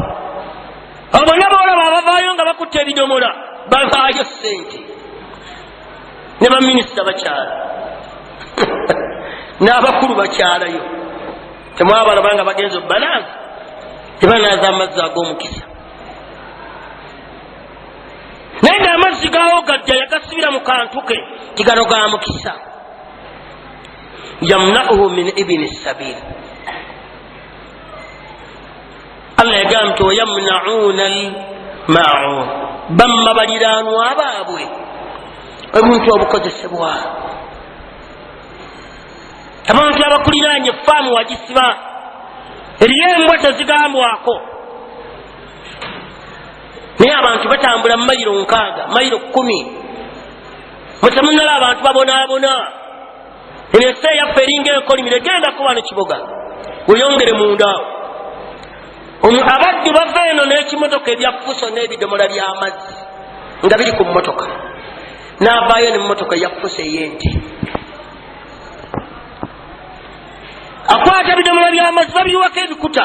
abo bonna boolaba abavaayo nga bakutta ebidomola bavaayo ssente ne baminisita bakyala n'abakulu bakyalayo temwabalaba nga bagenza obubalaazi tebanaaza amazzi ag'omukisa naye nga amazzi gaawogadda yagasibira mu kantu ke tigano ga mukisa yamnauhu min ibini sabili Allah yagamba nti wayamnauna almaun bamma baliraanwa baabwe obuntu obukozesebwa abantu abakuliraanye faamu wagisiba eriyo embwa tezigambwako naye abantu batambula mu mayiro 6 mayiro 10 mutamunala abantu babonaabona ensi yaffe eringa enkolimire genda kuba ne kiboga weyongere mundaawo abaddu bava eno n'ekimotoka ebyafuso n'ebidomola by'amazzi nga biri ku mmotoka n'avaayo n'emmotoka yafuso ey'ente akwata ebidomola by'amazzi babiwako ebikuta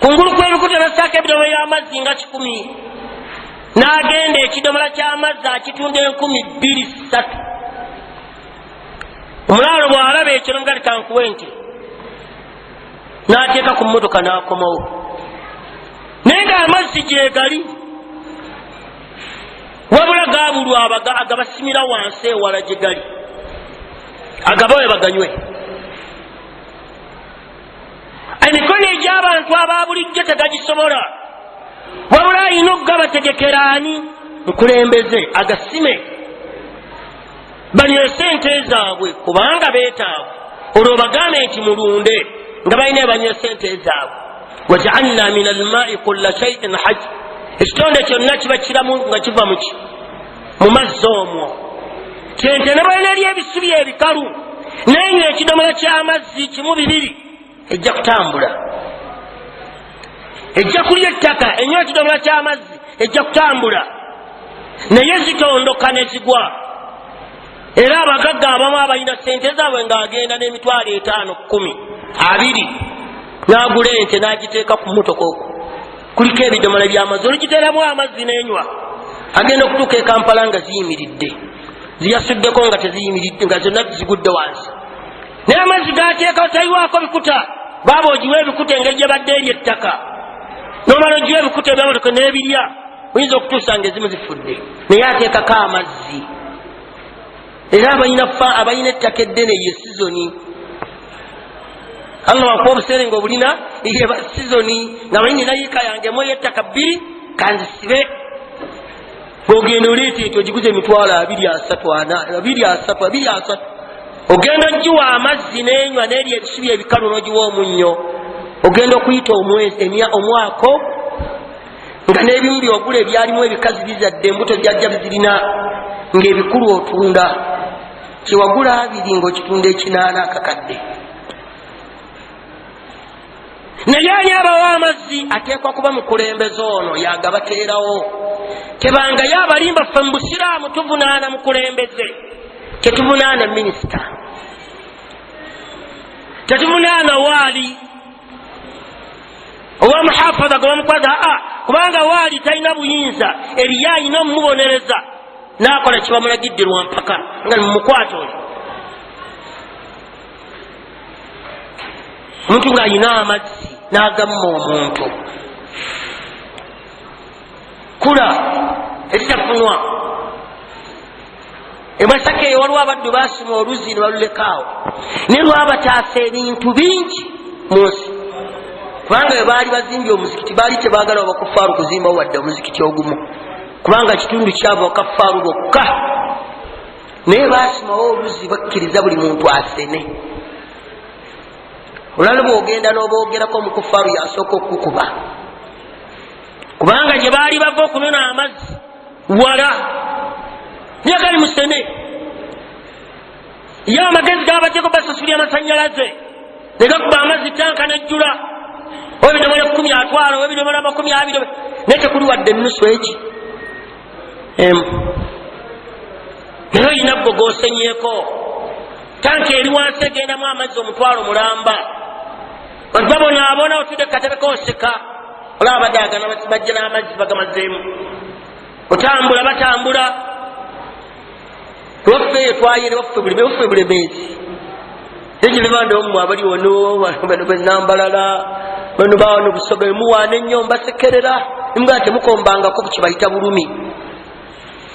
kungulu kw'ebikuta nasaako ebidomola by'amazzi nga 100 n'agenda ekidomola ky'amazzi akitunda 2,300 omulaalo bw'alaba ekyo nomugali kankuwa ente n'ateeka ku mmotoka n'akomawo naye nga amazzi gyegali wabula gaabulwa agabasimira wansi ewala gye gali agabawe baganywe emikono egy'abantu ababulijjo tegagisobola wabula alina okugabategekera ani mukulembeze agasime banywe sente zaabwe kubanga beetaavu olwo bagambe nti mulunde nga balina banywe sente zaabwe wajaalna min almaai kulla shaiin haj ekitonde kyonna kiba kiramu nga kiva muki mu mazzi omwo kyente ne balina eri ebisubi ebikalu nayenywa ekidomola ky'amazzi 1-2 ejja kutambula ejja kulya ettaka enywa ekidomola ky'amazzi ejja kutambula naye zitondoka ne zigwa era abagagga abamu abalina sente zaabwe ng'agenda n'emitwalo 5, 10, 20 n'agula ente n'agiteeka ku mmotoka okwo kuliko ebidomola by'amazzi olugiteeramu amazzi n'enywa agenda okutuuka e Kampala nga ziyimiridde ziyasuddeko nga teziyimiridde nga zonna zigudde wansi naye amazzi g'ateeka otaliwaako bikuta baaba ogiwa ebikuta engeri gye badde eri ettaka nomala ogiwa ebikuta ebyamotoka n'ebirya oyinza okutuusa nga ezimu zifudde naye ateekako amazzi era abalina ettaka eddene ye sizoni Allah wakuwa obuseere nga obulina sizoni nga balina yiika yange moyo ettaka 2 kanzisibe ogenda oleeta eti ogiguze emitwalo 2-3 ogenda ogiwa amazzi n'enywa n'eri ebisubi ebikalu n'ogiwa omunnyo ogenda okuyita omwaka nga n'ebimu byogula ebyalimu ebikazi bizadde embuto byajja bizirina ng'ebikulu otunda kiwagula 2 ng'okitunda 8 akakadde naye ani abawa amazzi ateekwa kuba mukulembeze ono yagabateerawo tebangayo abalimba ffe mu busiraamu tuvunaana mukulembeze tetuvunaana minisita tetuvunaana waali owa muhafadha gwe bamukwaza kubanga waali talina buyinza eriyo alina omumubonereza n'akola kibamulagidde lwampaka nga mumukwata oyo omuntu ng'alina amazzi n'agamma omuntu kula ekitafunwa emasaka eyo waliwo abaddu basima oluzzi ne balulekaawo naye lwabataasa ebintu bingi mu nsi kubanga bwe baali bazimbye omuzikiti baali tebaagala abakufaaru kuzimbawo wadde omuzikiti ogumu kubanga kitundu kyabo bakafaaru bokka naye basimawo oluzzi bakkiriza buli muntu asene olwali bwogenda n'oboogerako omukufaaru yasooka okukuba kubanga gye baali bava okunona amazzi wala nyagali musene ye amagezi gabatyeko basasulya amasanyalaze ne gakuba amazzi tanka nejjula obidomola 10 atwala obidomola 20 naye tekuli wadde ennusu eki emu naye olina gwe gosenyeeko tanka eri wansi egendamu amazzi omutwalo mulamba bantu babonaabona otudde kukatebe kooseka olaba badagana bajja n'amazzi bagamazeemu otambula batambula waffe eyo twayere waffe bulemeezi egiribandoomu abali wano bano benambalala bano bawano busobe muwaana ennyo mbasekerera nga temukombangako kukibayita bulumi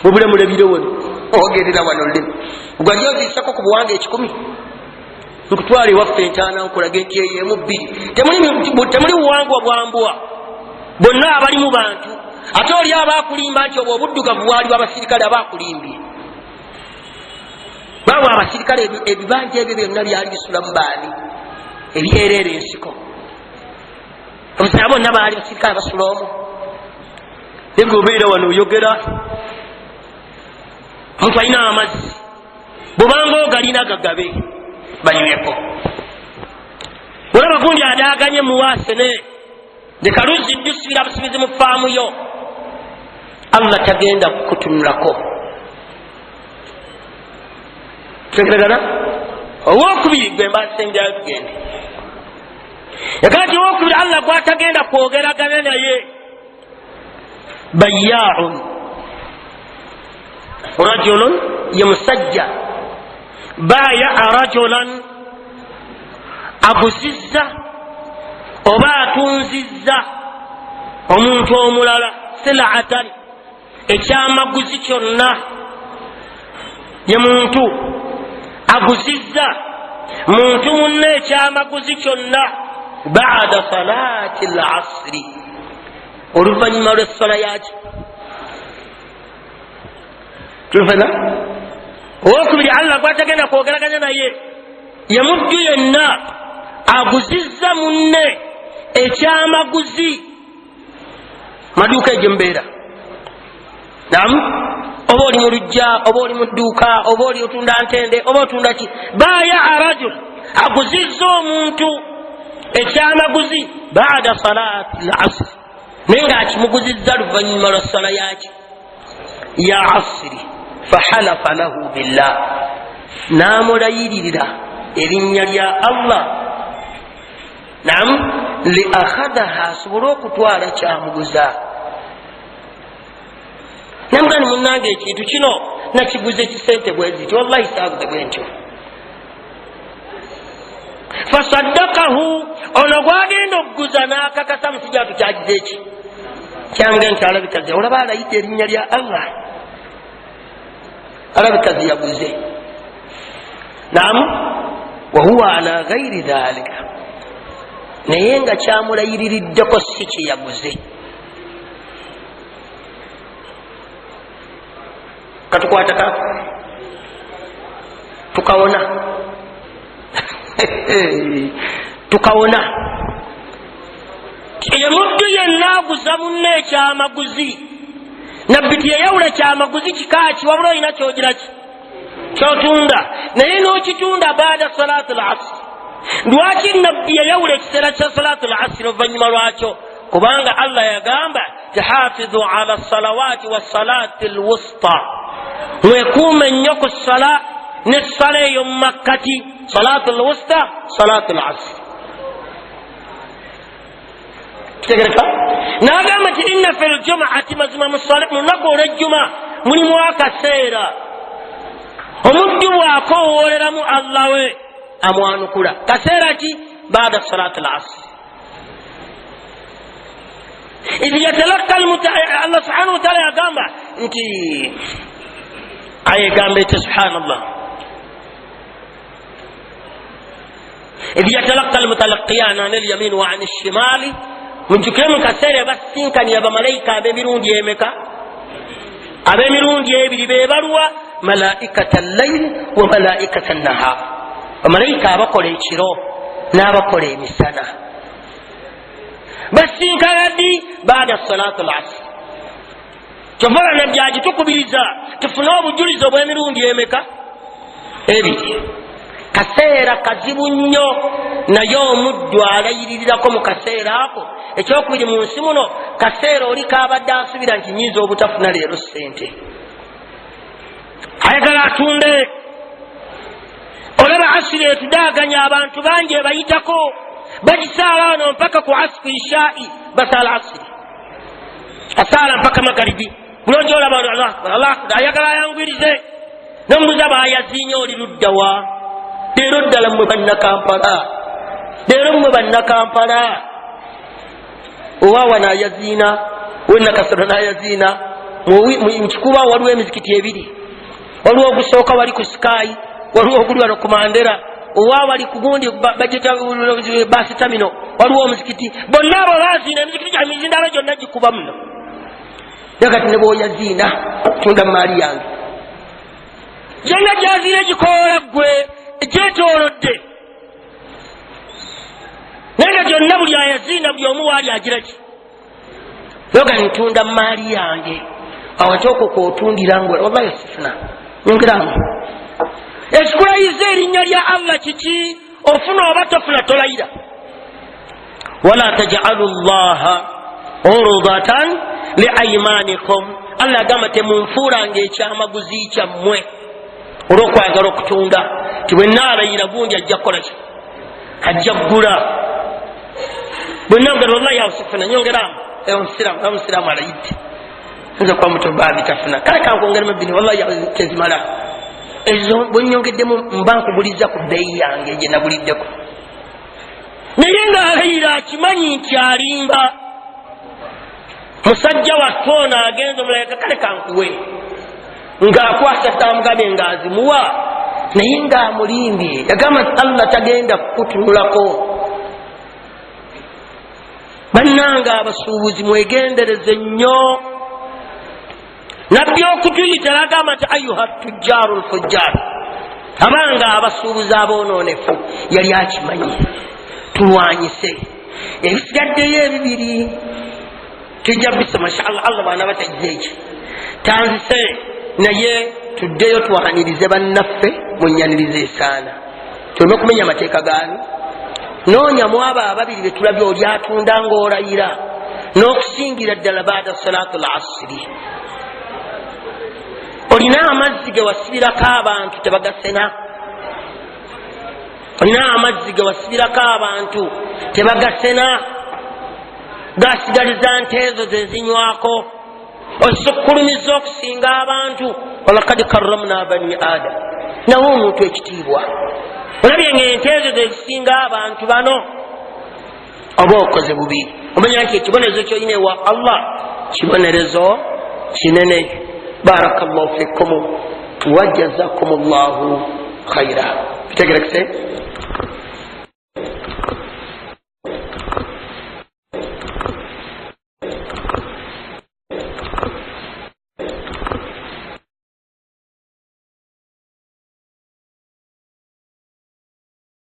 mubulemulebire wano ogerera wano lulimi ugwali oziisako ku buwanga 10 nkutwala ewaffe entaana nkulage nti eyemu 2 temuli buwangwa bwambua bonna abali mu bantu ate oli abakulimba nti obwo obuddugavu bwali abasirikale abakulimbye bawo abasirikale ebibanja ebyo byonna byali bisulamu baani ebyerera ensiko obusana bonna baali basirikale basula omu nebwe obeera wano oyogera omuntu alina amazzi bwobanga ogalina gagabe banyweko olaba gundi adaaganye muwaasene leka luzzi ddusibira busibizi mu faamu yo allah tagenda kukutunulako tegeragana owokubiri gwe mbasengerayo tugende yakati owokubiri allah gwatagenda kwogeragana naye bayyaun rajulun ye musajja bayaa rajulan aguzizza oba atunzizza omuntu omulala silatan ekyamaguzi kyonna ye muntu aguzizza muntu munne ekyamaguzi kyonna baada salati lasri oluvannyuma lw'essola yaki tulufena owokubiri allah gwatagenda kwogeraganya naye ye muddu yenna aguzizza munne ekyamaguzi maduuka egyo mbeera namu oba oli mu lujja oba oli mu dduuka oba oli otunda ntende oba otunda ki bayaa rajul aguzizza omuntu ekyamaguzi baada salati lasri naye ngaakimuguzizza luvannyuma lwa sala yaki ya asiri fahalafa lahu billah namulayiririra erinnya lya allah nam liakhadaha asobole okutwala kyamuguza namugani munange ekintu kino nakiguze kisente bweziti wallahi saaguze bwentyo fasaddakahu ono gwagenda okuguza n'akakasa musijatu kyagize eki kyange nti alabikaze olaba alayita erinnya lya allah alabikazi yaguze nam wahuwa ala ghairi dhalika naye nga kyamulayiririddeko si kyeyaguze katukwataka tukawona tukawona ye muddu yenna aguza munne ekyamaguzi nabbi tiyeyawula kyamaguzi kikaaki wabula olina kyogiraki kyotunda naye n'okitunda baada salatu lasri lwaki nabbi yeyawula ekiseera kya salatu lasri oluvannyuma lwakyo kubanga allah yagamba tahafidhu ala salawati wasalati lwusta mwekuume nnyo ku sala nessala eyo mumakkati salatu lwusta salatu lasri kitegereka nagamba nti inna fi ljumaati mazima mu lunaku olwejjuma mulimu akaseera omuddu bw'akowooleramu allah we amwanukula kaseera ki baada salati lasri idh yatalakka allah subhanahu wataala yagamba nti ayegamba eti subhanallah idh yatalaqqa almutalaqiyana an alyamin wa an alshimali munjukire mu kaseera basinkani abamalayika ab'emirundi emeka ab'emirundi ebiri bebaluwa malaikata allayli wa malaikata annahar bamalayika abakola ekiro n'abakola emisana basinkana ddi baada salatu alasr kyova nabbi agitukubiriza tufune obujulizi obw'emirundi emeka ebiri kaseera kazibu nnyo naye omuddu alayirirako mu kaseera ako ekyokubiri mu nsi muno kaseera oli kabadde asubira nti nyinza obutafuna leero sente ayagala atunde olaba asiri etudaaganya abantu bangi ebayitako bagisaala wano mpaka ku asiku ishai basaala asiri asaala mpaka magaribi bulonjo olaba Allah ayagala ayangwirize nomubuza bayazinya oli luddawa leero ddala mmwe bannakampala leero mmwe bannakampala owawa nayaziina wenakasolo nayaziina mukikuba waliwo emizikiti ebiri waliwo ogusooka wali ku sky waliwo oguli wano ku mandera owawa ali kugundi basitamino waliwo omuzikiti bonna abo baziina emizikiti gya mizindalo gyonna gikuba muno yakati ne bwoyaziina tunda maali yange gyonna gyaziina gikoola ggwe gyetoolodde naye gyonna buli ayaziina buli omu waali agiraki yoga ntunda maali yange awatoko kotundira ngo wallahi sifuna nyongeramu ekikulayiza erinnya lya Allah kiki ofuna oba tofuna tolayira wala taj'alu llaha urdatan liaymanikum Allah agamba temunfuulanga ekyamaguzi kyammwe olwokwagala okutunda ti bwenaalayira gundi ajja kukola ki ajja kugula bwenagala wallahi awusifuna nyongeramu omusiraamu alayidde nza kuba muto baabi tafuna kale kankwongeremu ebbini wallahi tezimala ezo bwenyongeddemu mba nkuguliza ku bbeeyi yange gye naguliddeko naye ngaalayira akimanyi nti alimba musajja wattu ono agenza omulayika kale kankuwe ng'akwasa tamugabe ng'azimuwa naye ng'amulimbye yagamba nti Allah tagenda kukutunulako bannanga abasuubuzi mwegendereze nnyo nabbi okutuyita nagamba nti ayuha tujjaaru lfujjaaru abanga abasuubuzi abonoonefu yali akimanyi tulwanyise ebisigaddeyo ebibiri tujja bisoma inshallah Allah bwana batajja eki tanzise naye tuddeyo twanirize bannaffe munyanirize esaana tuleme kumenya amateeka gaani noonya mu abo ababiri betulabye oli atunda ng'olayira n'okusingira ddala baada salatu lasiri olina amazzi ge wasibirako abantu tebagasena olina amazzi ge wasibirako abantu tebagasena gasigaliza nte ezo zezinywako osukulumiza okusinga abantu walakad karramna bani adam nawe omuntu ekitiibwa olabye ng'ente ezo zezisinga abantu bano oba okoze bubi omanya nti ekibonerezo kyolina ewa Allah kibonerezo kinene barakallahu fikum wa jazakumullahu khaira kitegerekese